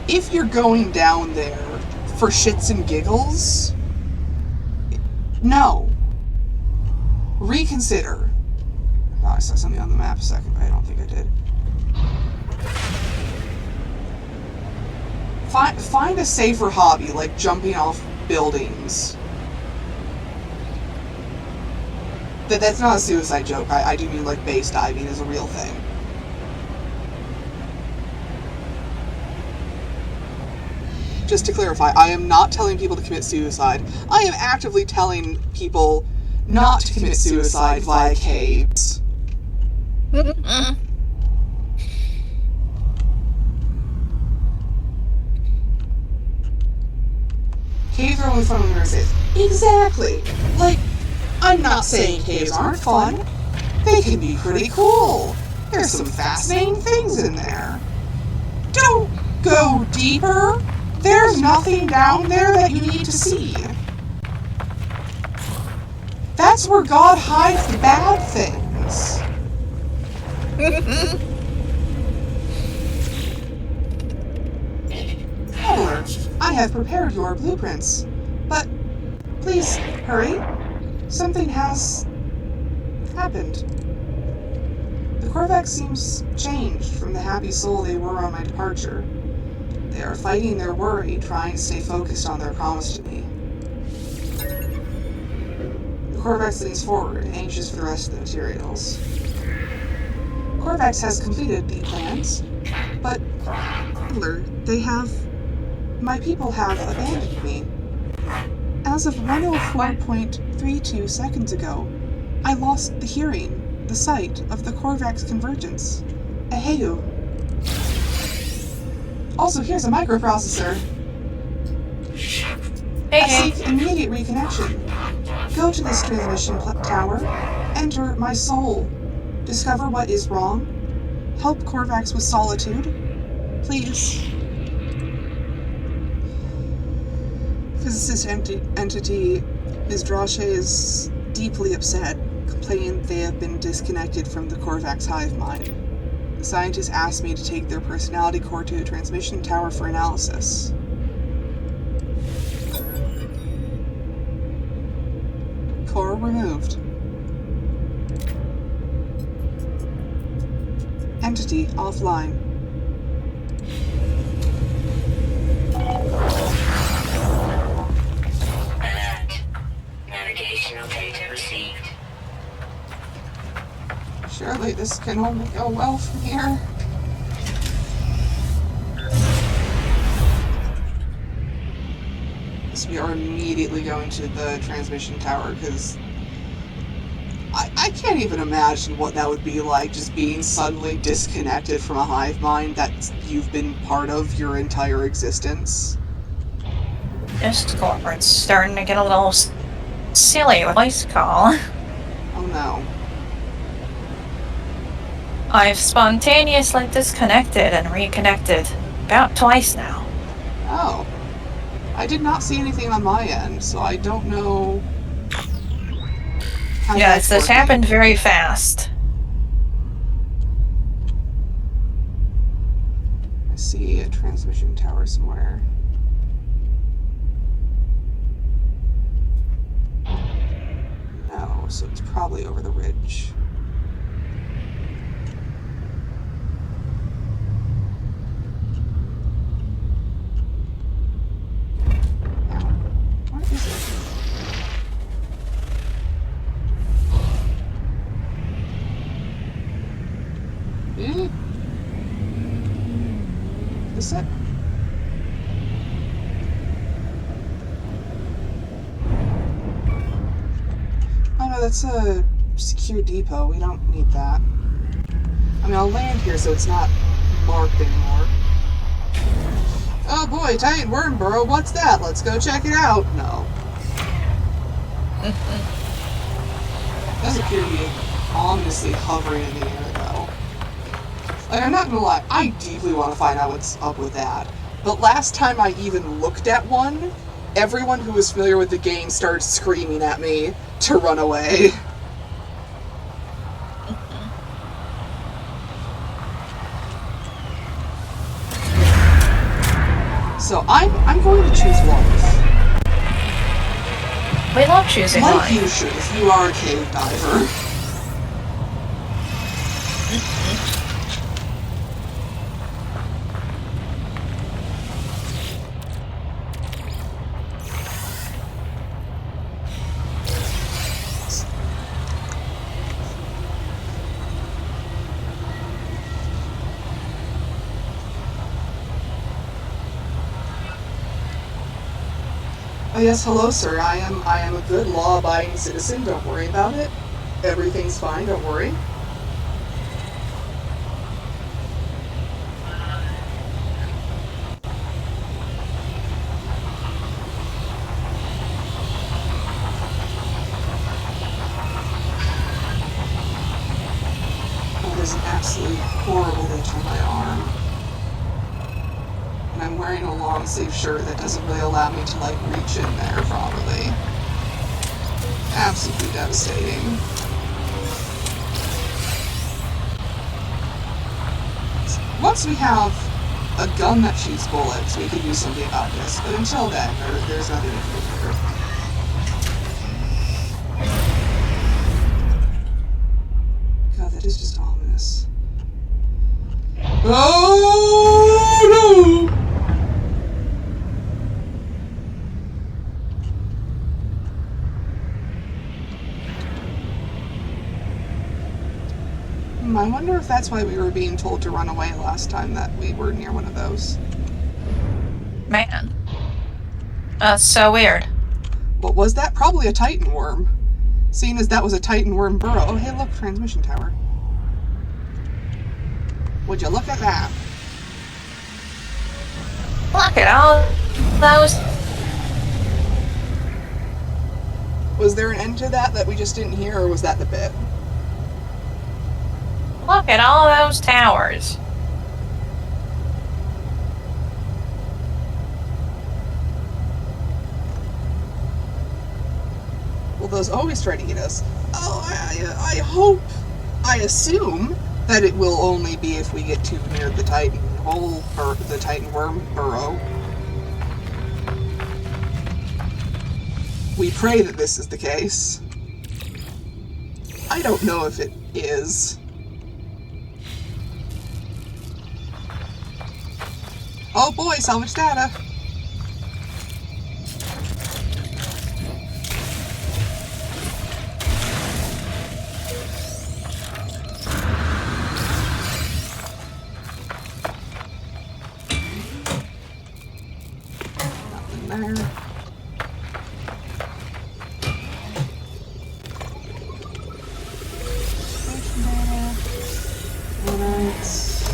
If you're going down there for shits and giggles, no. Reconsider. Oh, I saw something on the map a second, but I don't think I did. Find a safer hobby, like jumping off buildings. That's not a suicide joke. I do mean, like, base diving is a real thing. Just to clarify, I am not telling people to commit suicide. I am actively telling people not to commit suicide via caves. Caves are only fun when they're safe. Exactly. Like, I'm not saying caves aren't fun. They can be pretty cool. There's some fascinating things in there. Don't go deeper. There's nothing down there that you need to see. That's where God hides the bad things. Traveler, I have prepared your blueprints, but please hurry. Something has happened. The Korvax seems changed from the happy soul they were on my departure. They are fighting their worry, trying to stay focused on their promise to me. The Korvax leans forward, anxious for the rest of the materials. Korvax has completed the plans, but my people have abandoned me. As of 104.32 seconds ago, I lost the hearing, the sight of the Korvax convergence. Aheyu. Also, here's a microprocessor. I seek immediate reconnection. Go to this transmission tower, enter my soul, discover what is wrong, help Korvax with solitude. Please. Physicist entity Ms. Drache is deeply upset, complaining they have been disconnected from the Korvax hive mind. The scientists asked me to take their personality core to a transmission tower for analysis. Core removed. Entity offline. Surely this can only go well from here. So we are immediately going to the transmission tower, because I can't even imagine what that would be like, just being suddenly disconnected from a hive mind that you've been part of your entire existence. Discord's starting to get a little silly with voice call. Oh no. I've spontaneously disconnected and reconnected about twice now. Oh. I did not see anything on my end, so I don't know how Yes, that's this working. happened very fast. I see a transmission tower somewhere. No, so it's probably over the ridge. Now, what is it? Is it? Oh no, that's a secure depot. We don't need that. I mean, I'll land here so it's not marked anymore. Oh boy, Titan Worm Burrow, what's that? Let's go check it out. No. Does appear to be ominously hovering in the air, though. Like, I'm not gonna lie, I deeply want to find out what's up with that. But last time I even looked at one, everyone who was familiar with the game started screaming at me to run away. So I'm going to choose life. We love choosing Like life. you should if you are a cave diver. Oh yes, hello sir. I am a good law-abiding citizen. Don't worry about it. Everything's fine, don't worry. Oh, there's an absolutely horrible itch on my arm. And I'm wearing a long sleeve shirt that doesn't really allow me to, like, reach in there properly. Absolutely devastating. Once we have a gun that shoots bullets, we can do something about this. But until then, there's nothing to do here. God, that is just ominous. Oh no! I wonder if that's why we were being told to run away last time that we were near one of those. Man. That's so weird. What was that? Probably a Titan worm. Seeing as that was a Titan worm burrow. Oh, hey, look, transmission tower. Would you look at that? Look at all those. Was there an end to that we just didn't hear, or was that the bit? Look at all those towers. Will those always try to eat us? Oh, I hope, I assume that it will only be if we get too near the Titan hole, or the Titan worm burrow. We pray that this is the case. I don't know if it is. Oh boy, salvage data. Thanks.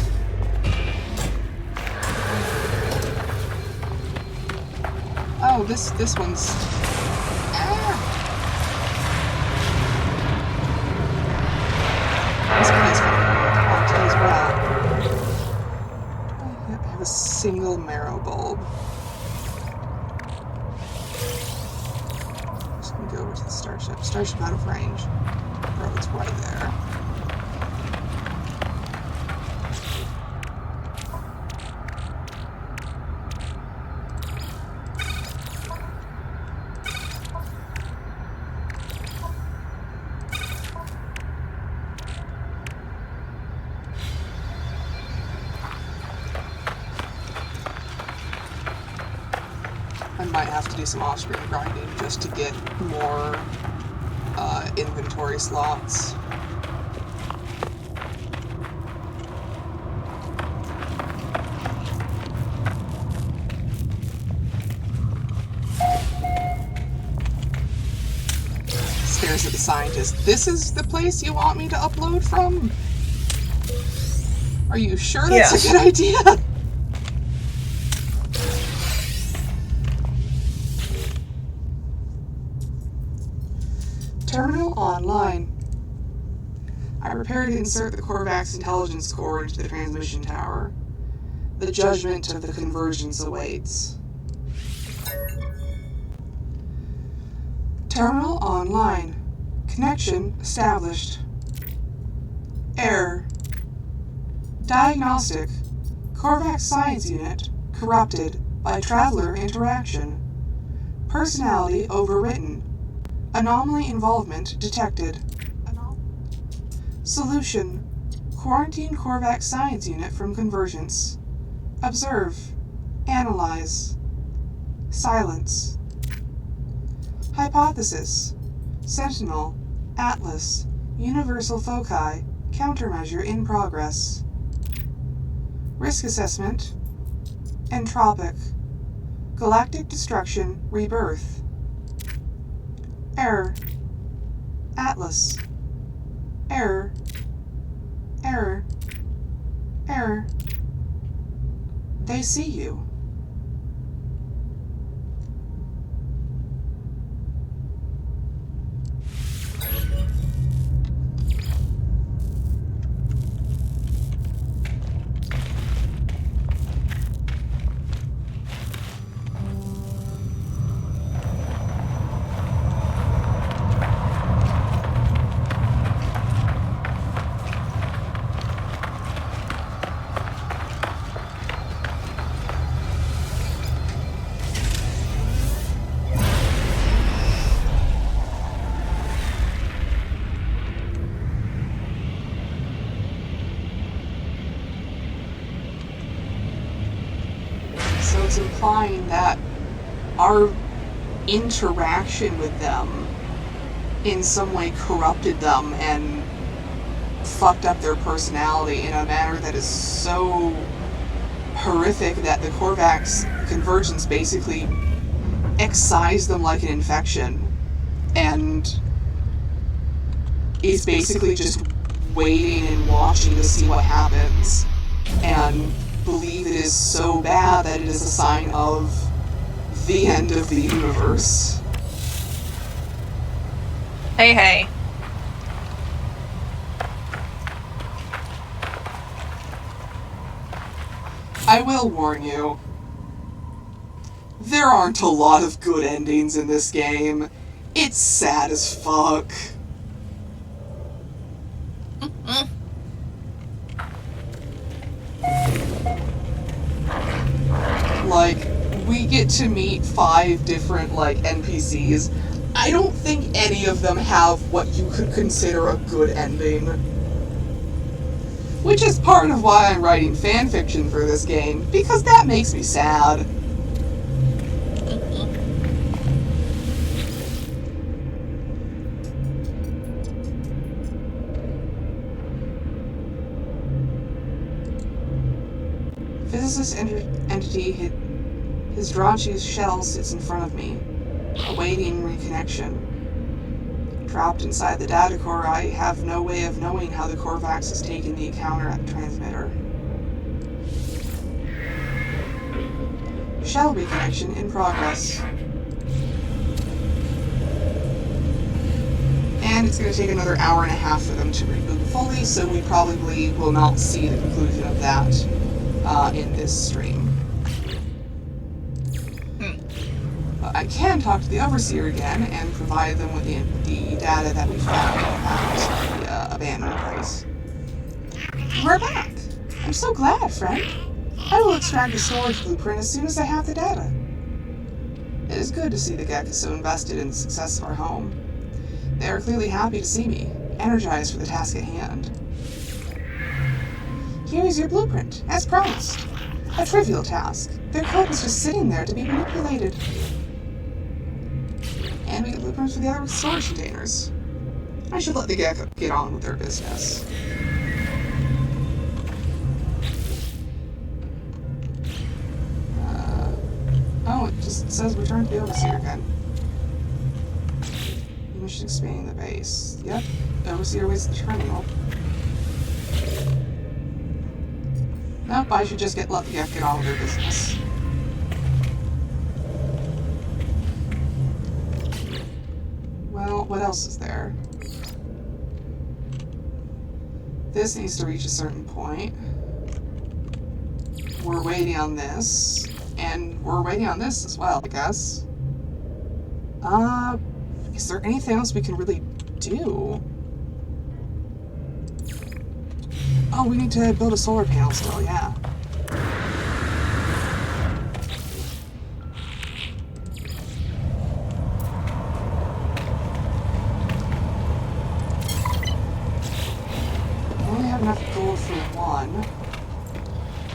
Oh, this one's... This place as well. I have a single marrow bulb. I'm just gonna go over to the starship. Starship out of range. Bro, it's right there. I might have to do some off-screen grinding just to get more inventory slots. Stares at the scientist. This is the place you want me to upload from? Are you sure that's a good idea? Terminal online. I prepared to insert the Korvax intelligence core into the transmission tower. The judgment of the convergence awaits. Terminal online. Connection established. Error. Diagnostic. Korvax Science Unit corrupted by Traveler interaction. Personality overwritten. Anomaly involvement detected. Solution. Quarantine Korvax Science Unit from convergence. Observe. Analyze. Silence. Hypothesis. Sentinel. Atlas. Universal foci. Countermeasure in progress. Risk assessment. Entropic. Galactic destruction. Rebirth. Error. Atlas. Error. Error. Error. They see you. So it's implying that our interaction with them in some way corrupted them and fucked up their personality in a manner that is so horrific that the Korvax convergence basically excised them like an infection and is basically just waiting and watching to see what happens, and believe it is so bad that it is a sign of the end of the universe. Hey, hey. I will warn you, there aren't a lot of good endings in this game. It's sad as fuck. Like, we get to meet 5 different, NPCs. I don't think any of them have what you could consider a good ending. Which is part of why I'm writing fanfiction for this game, because that makes me sad. Physicist entity his Drachi's shell sits in front of me, awaiting reconnection. Trapped inside the data core, I have no way of knowing how the Corvax has taken the encounter at the transmitter. Shell reconnection in progress. And it's going to take another hour and a half for them to reboot fully, so we probably will not see the conclusion of that in this stream. I can talk to the Overseer again and provide them with the data that we found at the abandoned place. We're back! I'm so glad, friend. I will extract the storage blueprint as soon as I have the data. It is good to see the Gek is so invested in the success of our home. They are clearly happy to see me, energized for the task at hand. Here is your blueprint, as promised. A trivial task. Their code was just sitting there to be manipulated. And we get blueprints for the other storage containers. I should let the Gek get on with their business. Oh, it just says return to the Overseer again. Mission expanding the base. Yep, Overseer waits the terminal. Nope, I should just let the Gek get on with their business. Well, what else is there? This needs to reach a certain point. We're waiting on this. And we're waiting on this as well, I guess. Is there anything else we can really do? Oh, we need to build a solar panel still, yeah. We only have enough gold for one.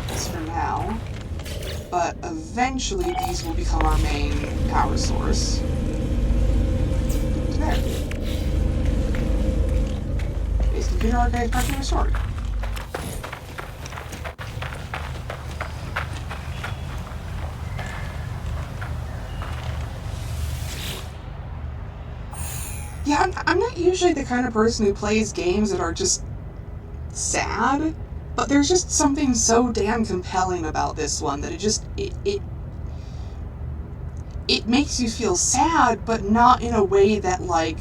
That's for now. But eventually these will become our main power source. There. Base computer archive partially restored. Yeah, I'm not usually the kind of person who plays games that are just sad. But there's just something so damn compelling about this one that it makes you feel sad, but not in a way that, like,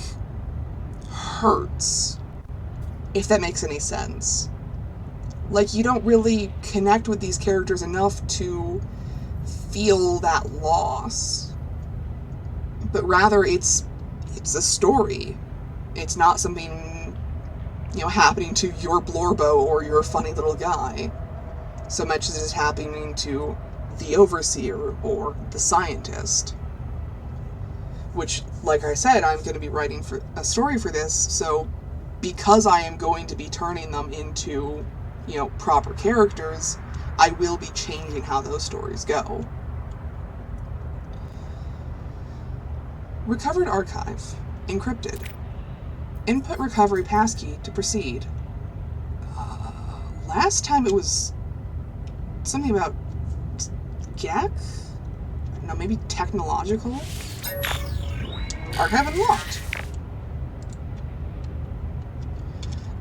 hurts. If that makes any sense. Like, you don't really connect with these characters enough to feel that loss. But rather, it's a story. It's not something, happening to your Blorbo or your funny little guy, so much as it is happening to the Overseer or the Scientist. Which, like I said, I'm going to be writing for a story for this, so because I am going to be turning them into, proper characters, I will be changing how those stories go. Recovered archive. Encrypted. Input recovery passkey to proceed. Last time it was something about Gek? No, maybe technological? Archive unlocked.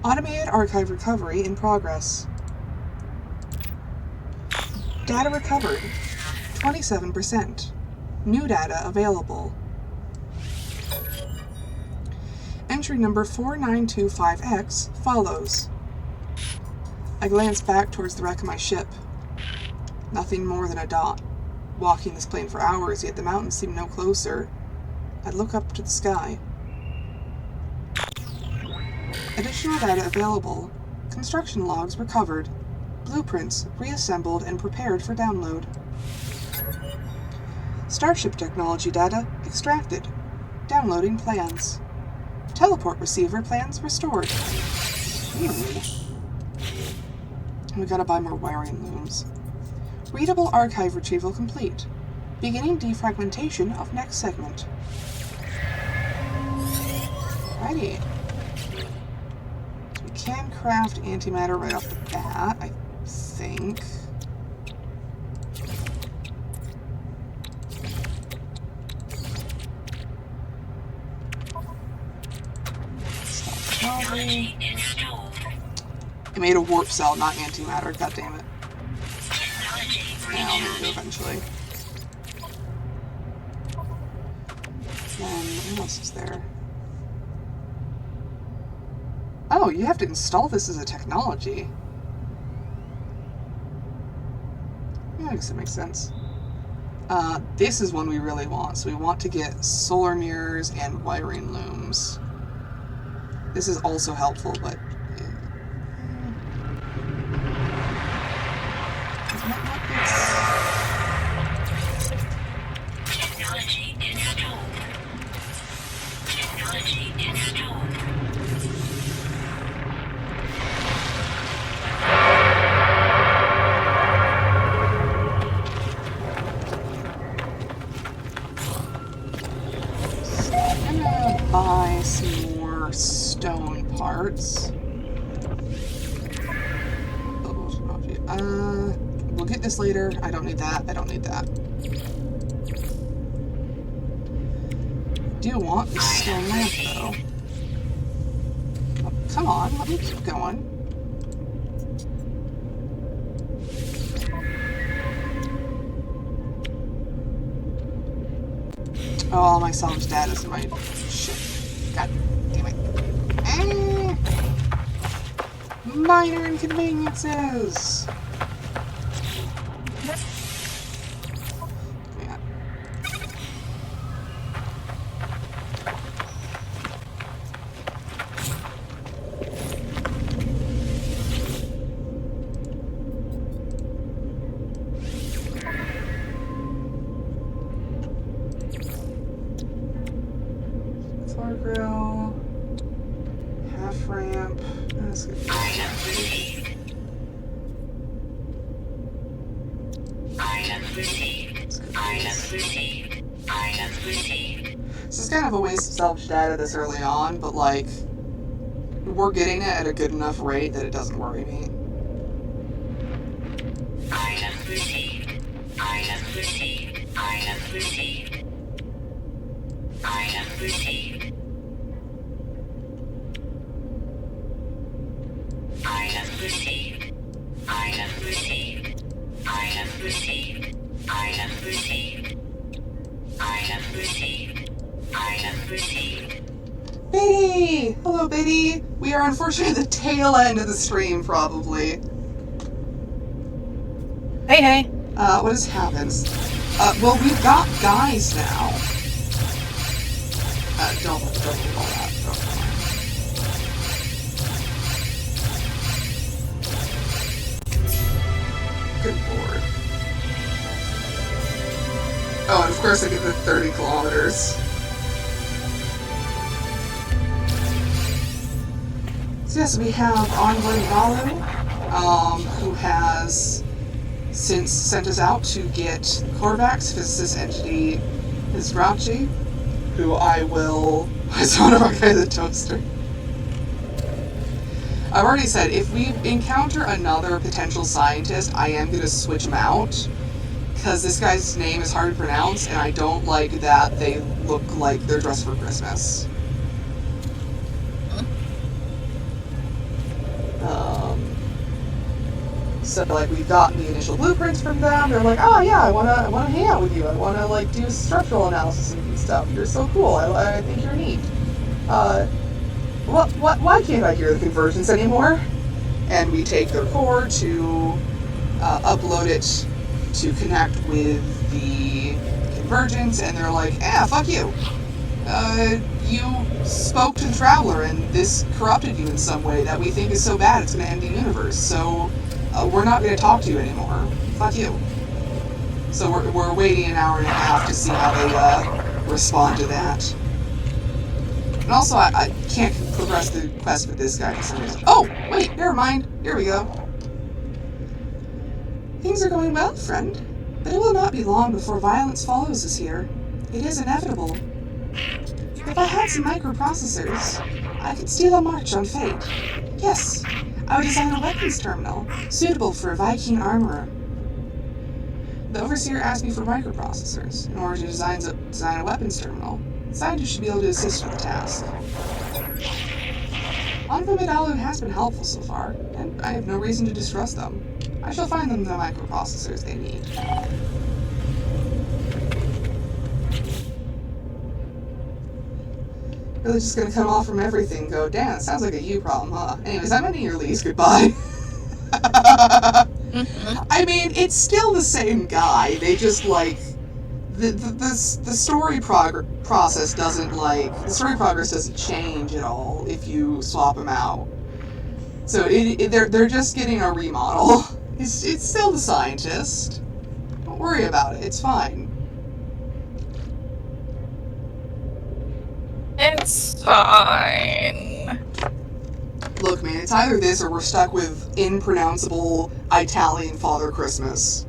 Automated archive recovery in progress. Data recovered. 27%. New data available. Entry number 4925X follows. I glance back towards the wreck of my ship. Nothing more than a dot. Walking this plane for hours, yet the mountains seem no closer. I look up to the sky. Additional data available. Construction logs recovered. Blueprints reassembled and prepared for download. Starship technology data extracted. Downloading plans. Teleport receiver plans restored. We gotta buy more wiring looms. Readable archive retrieval complete. Beginning defragmentation of next segment. Alrighty. So we can craft antimatter right off the bat, I think. Technology installed. It made a warp cell, not antimatter. God damn it. Technology Yeah, I'll need to recharged. eventually. And what else is there? Oh, you have to install this as a technology. Yeah, I guess that makes sense. This is one we really want. So we want to get solar mirrors and wiring looms. This is also helpful, but... Technology installed. Technology installed. I'm gonna buy some more stone parts. We'll get this later. I don't need that. I don't need that. Do want the stone lamp, though. Oh, come on, let me keep going. Oh, all my salvage data is in my shit. God damn it. Ah! Minor inconveniences! Man. Floor grill. Half ramp. That's good. Item received. Item received. Item received. Item received. This is kind of a waste of salvage data this early on, but like, we're getting it at a good enough rate that it doesn't worry me. Item received. Item received. Item received. Item received. Item received. Item received. Item received. Item received. Item received. Item received. Biddy! Hello, Biddy! We are unfortunately at the tail end of the stream, probably. Hey, hey. What has happened? Well, we've got guys now. Don't do all that. Good lord. Oh, and of course I get the 30 kilometers. So yes, we have Envoy Valu, who has since sent us out to get Korvax, physicist entity Hizrachi, who I will... It's one of our guys, the toaster. I've already said, if we encounter another potential scientist, I am going to switch him out, because this guy's name is hard to pronounce, and I don't like that they look like they're dressed for Christmas. So, like, we've gotten the initial blueprints from them. They're like, oh, yeah, I wanna hang out with you. I wanna, like, do structural analysis and stuff. You're so cool. I think you're neat. Why can't I hear the convergence anymore? And we take their core to upload it to connect with the convergence, and they're like, fuck you. You spoke to the Traveler, and this corrupted you in some way that we think is so bad it's gonna end the universe. So, we're not going to talk to you anymore. Fuck you. So we're waiting an hour and a half to see how they respond to that. And also, I can't progress the quest with this guy for some reason. Oh, wait, never mind. Here we go. Things are going well, friend. But it will not be long before violence follows us here. It is inevitable. If I had some microprocessors, I could steal a march on fate. Yes. I would design a weapons terminal, suitable for a Viking armorer. The Overseer asked me for microprocessors in order to design a weapons terminal. Scientists should be able to assist with the task. Anva Medalu has been helpful so far, and I have no reason to distrust them. I shall find them the microprocessors they need. Really just gonna cut off from everything and go, damn, it sounds like a you problem, huh? Anyways, I'm ending your lease, goodbye. I mean, it's still the same guy, they just, like, the story process doesn't, like, the story progress doesn't change at all if you swap them out. So they're just getting a remodel. It's still the scientist. Don't worry about it, it's fine. It's fine. Look, man, it's either this or we're stuck with impronounceable Italian Father Christmas.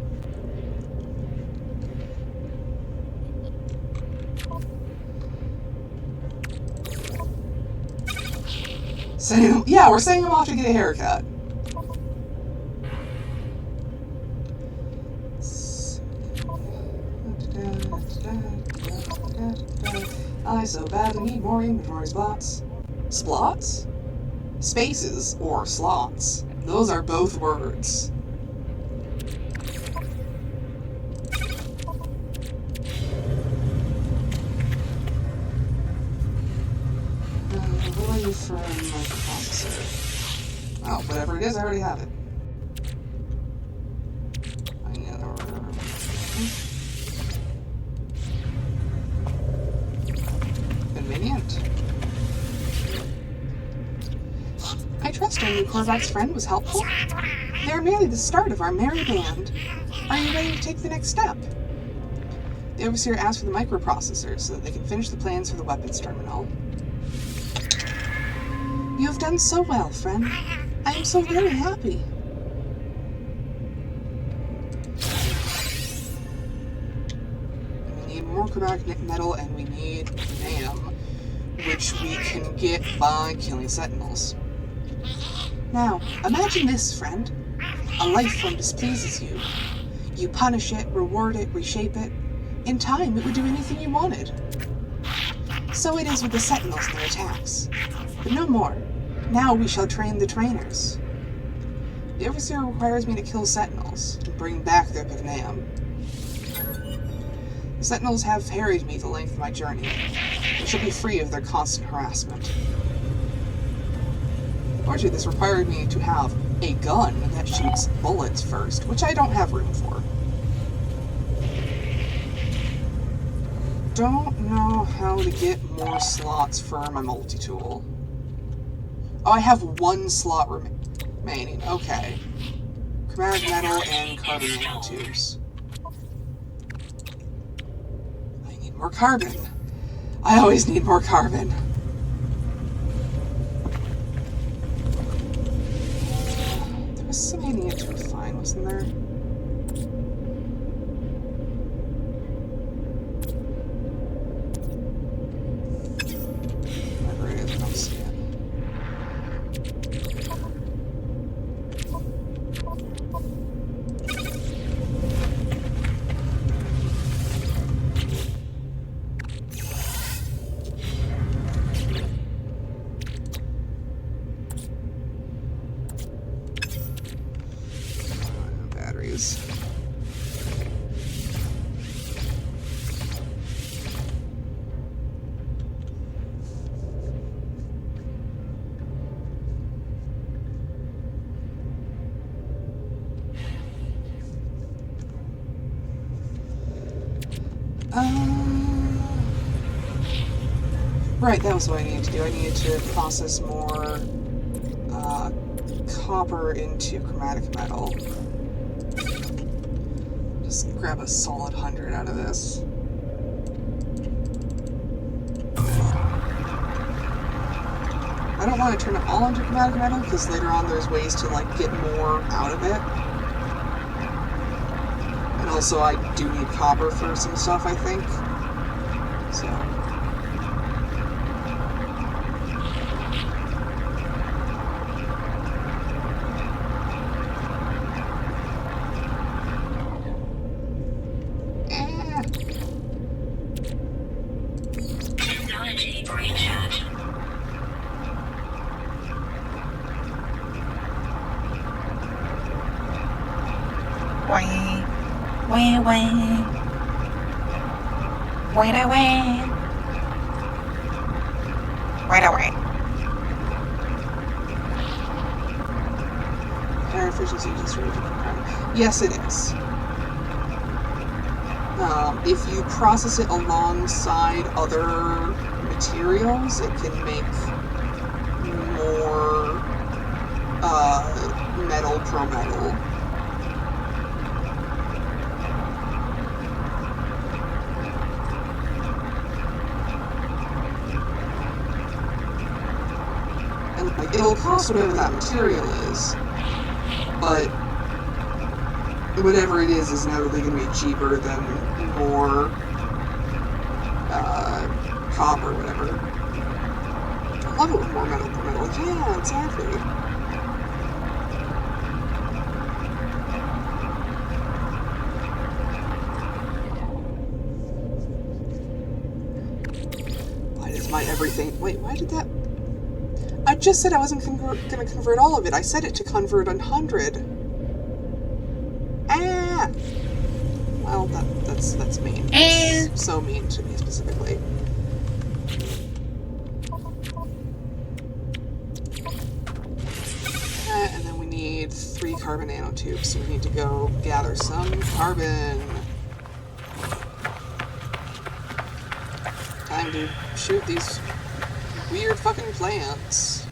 Yeah, we're sending him off to get a haircut. I so badly need more inventory spots. Splots? Spaces, or slots. Those are both words. What are you for microprocessor? Oh, whatever it is, I already have it. Convenient. I trust our new Korvac's friend was helpful. They are merely the start of our merry band. Are you ready to take the next step? The Overseer asked for the microprocessor so that they can finish the plans for the weapons terminal. You have done so well, friend. I am so very happy. We need more chromatic metal and we need NAM, which we can get by killing sentinels. Now, imagine this, friend. A life form displeases you. You punish it, reward it, reshape it. In time, it would do anything you wanted. So it is with the sentinels and their attacks. But no more. Now we shall train the trainers. The Overseer requires me to kill sentinels and bring back their Pignam. The sentinels have harried me the length of my journey. I shall be free of their constant harassment. Fortunately, this required me to have a gun that shoots bullets first, which I don't have room for. Don't know how to get more slots for my multi-tool. Oh, I have one slot remaining. Okay. Chromatic metal and carbon nanotubes. I need more carbon. I always need more carbon. There was some I needed to refine, wasn't there? Whatever it is, I don't see it. Batteries. Right, that was what I needed to do. I needed to process more copper into chromatic metal. Just grab a solid 100 out of this. I don't want to turn it all into chromatic metal because later on there's ways to like get more out of it. And also I do need copper for some stuff, I think. So Wah, wah. Wah, wah, wah. Wah, wah. Higher efficiency just for different. Yes, it is. If you process it alongside other materials, it can make more metal pro metal. And like, it'll cost whatever that material is, but whatever it is notably going to be cheaper than more copper, whatever. I love it with more metal per metal. Yeah, exactly. Why does my everything... Wait, why did that... I just said I wasn't going to convert all of it. I set it to convert 100. Ah! Well, that's mean. That's so mean to me specifically. And then we need 3 carbon nanotubes, so we need to go gather some carbon. Time to shoot these weird fucking plants.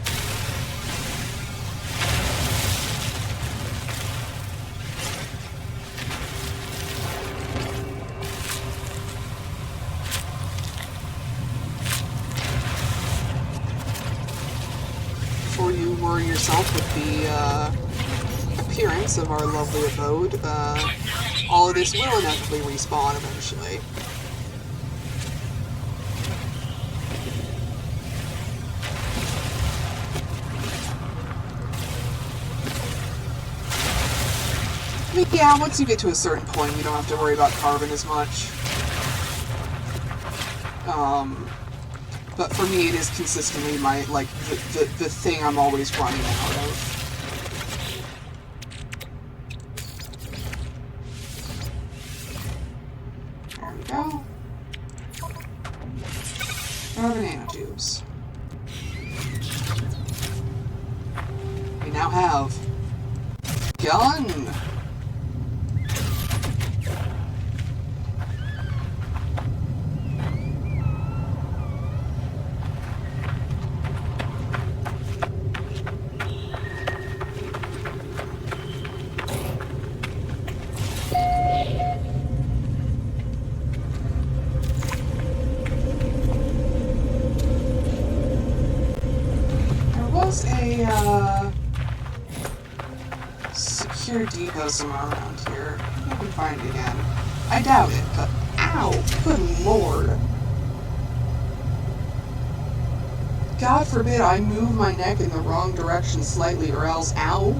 Before you worry yourself with the appearance of our lovely abode, all of this will inevitably respawn eventually. I mean, yeah, once you get to a certain point, you don't have to worry about carbon as much. But for me, it is consistently my, like, the thing I'm always running out of. There we go. Carbon nanotubes. We now have gun. A secure depot somewhere around here. I can find it again. I doubt it, but ow! Good lord. God forbid I move my neck in the wrong direction slightly or else ow.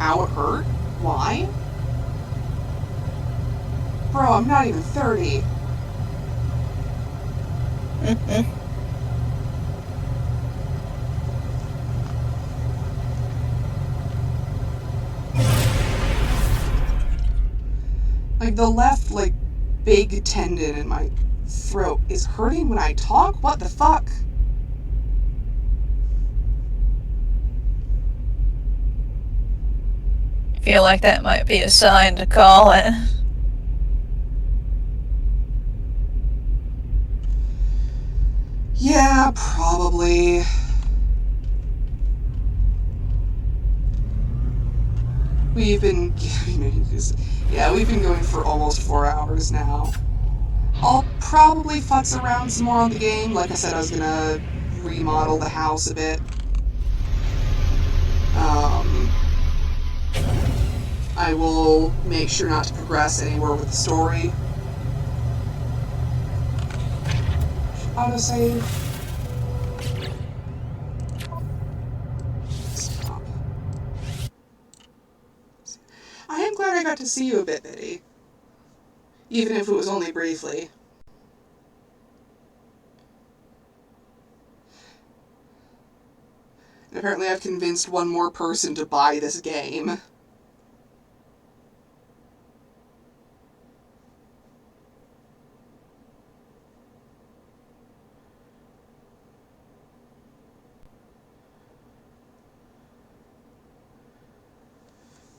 Ow, it hurt? Why? Bro, I'm not even 30. Like, the left, like, big tendon in my throat is hurting when I talk? What the fuck? I feel like that might be a sign to call it. Yeah, probably. We've been... Yeah, we've been going for almost 4 hours now. I'll probably futz around some more on the game. Like I said, I was gonna remodel the house a bit. I will make sure not to progress anywhere with the story. Autosave. Stop. I am glad I got to see you a bit, Biddy. Even if it was only briefly. And apparently I've convinced one more person to buy this game.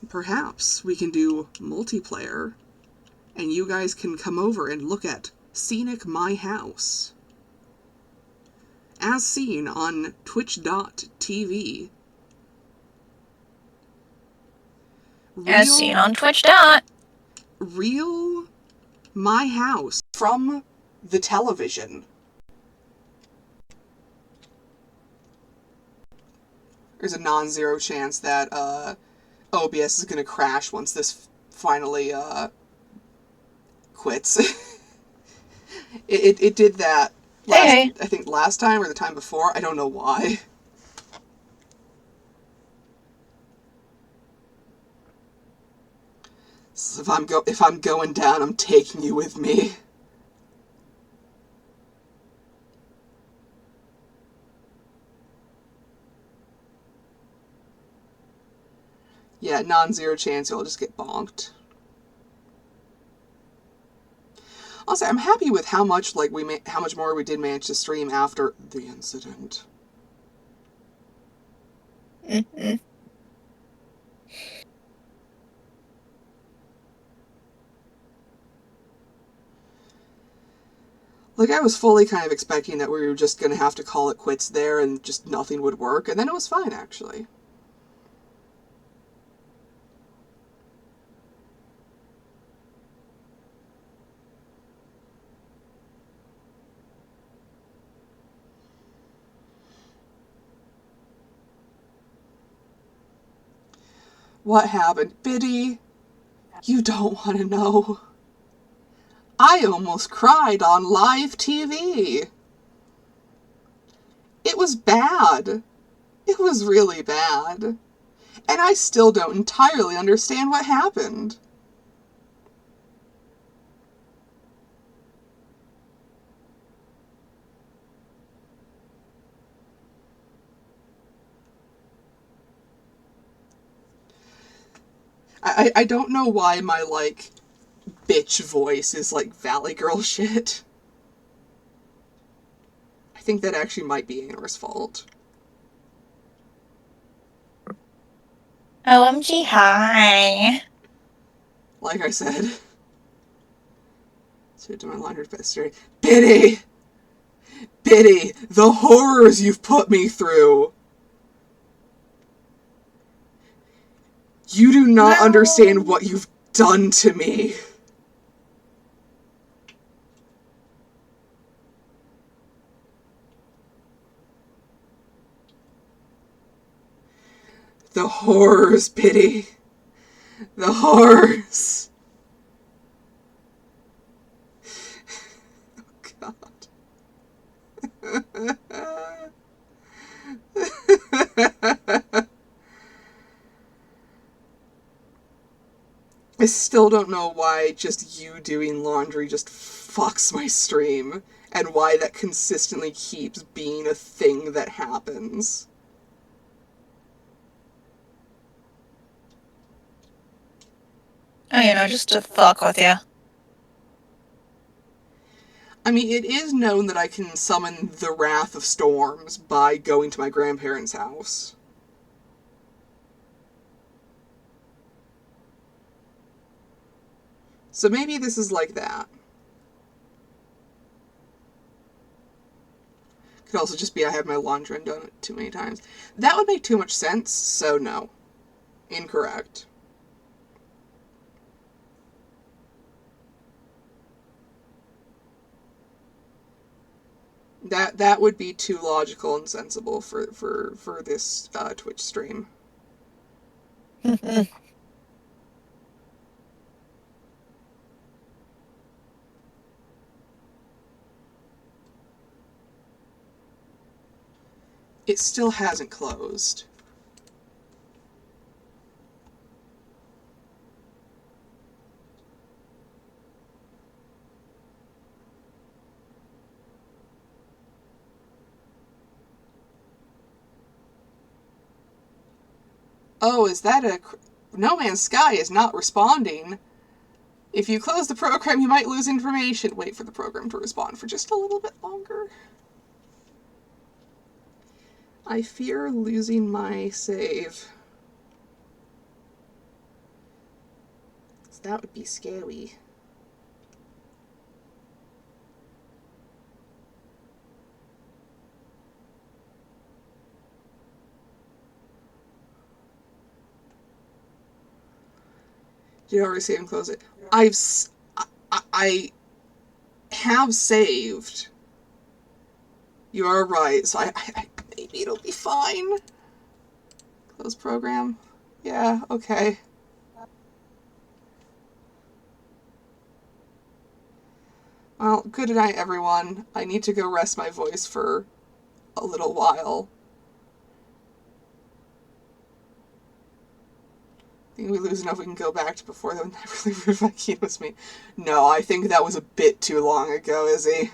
perhaps we can do multiplayer, and you guys can come over and look at Scenic My House, as seen on twitch.tv. As seen on Twitch. Real My House from the television. There's a non-zero chance that OBS is going to crash once this finally quits. it did that I think last time or the time before. I don't know why. So if I'm going down, I'm taking you with me. Yeah, non-zero chance you'll just get bonked. Also, I'm happy with how much more we did manage to stream after the incident. Mm-hmm. Like, I was fully kind of expecting that we were just going to have to call it quits there and just nothing would work, and then it was fine, actually. What happened? Biddy, you don't want to know. I almost cried on live TV. It was bad. It was really bad. And I still don't entirely understand what happened. I don't know why my, like, bitch voice is, like, Valley Girl shit. I think that actually might be Aenor's fault. OMG, hi. Like I said. So to my laundry history. Biddy! Biddy! The horrors you've put me through! You do not understand what you've done to me. The horrors, Biddy. The horrors. Oh, God. I still don't know why just you doing laundry just fucks my stream, and why that consistently keeps being a thing that happens. Oh, you know, just to fuck with you. I mean, it is known that I can summon the Wrath of Storms by going to my grandparents' house. So maybe this is like that. Could also just be I have my laundry undone too many times. That would make too much sense, so no. Incorrect. That would be too logical and sensible for this Twitch stream. It still hasn't closed. Oh, is that a... No Man's Sky is not responding. If you close the program, you might lose information. Wait for the program to respond for just a little bit longer. I fear losing my save. So that would be scary. You already save and close it. I have saved. You are right. So maybe it'll be fine. Close program. Yeah. Okay. Well, good night, everyone. I need to go rest my voice for a little while. I think we lose enough we can go back to before the really rude Viking was me. No, I think that was a bit too long ago, Izzy.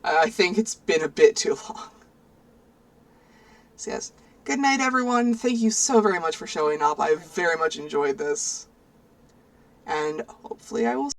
I think it's been a bit too long. So yes, good night, everyone. Thank you so very much for showing up. I very much enjoyed this. And hopefully I will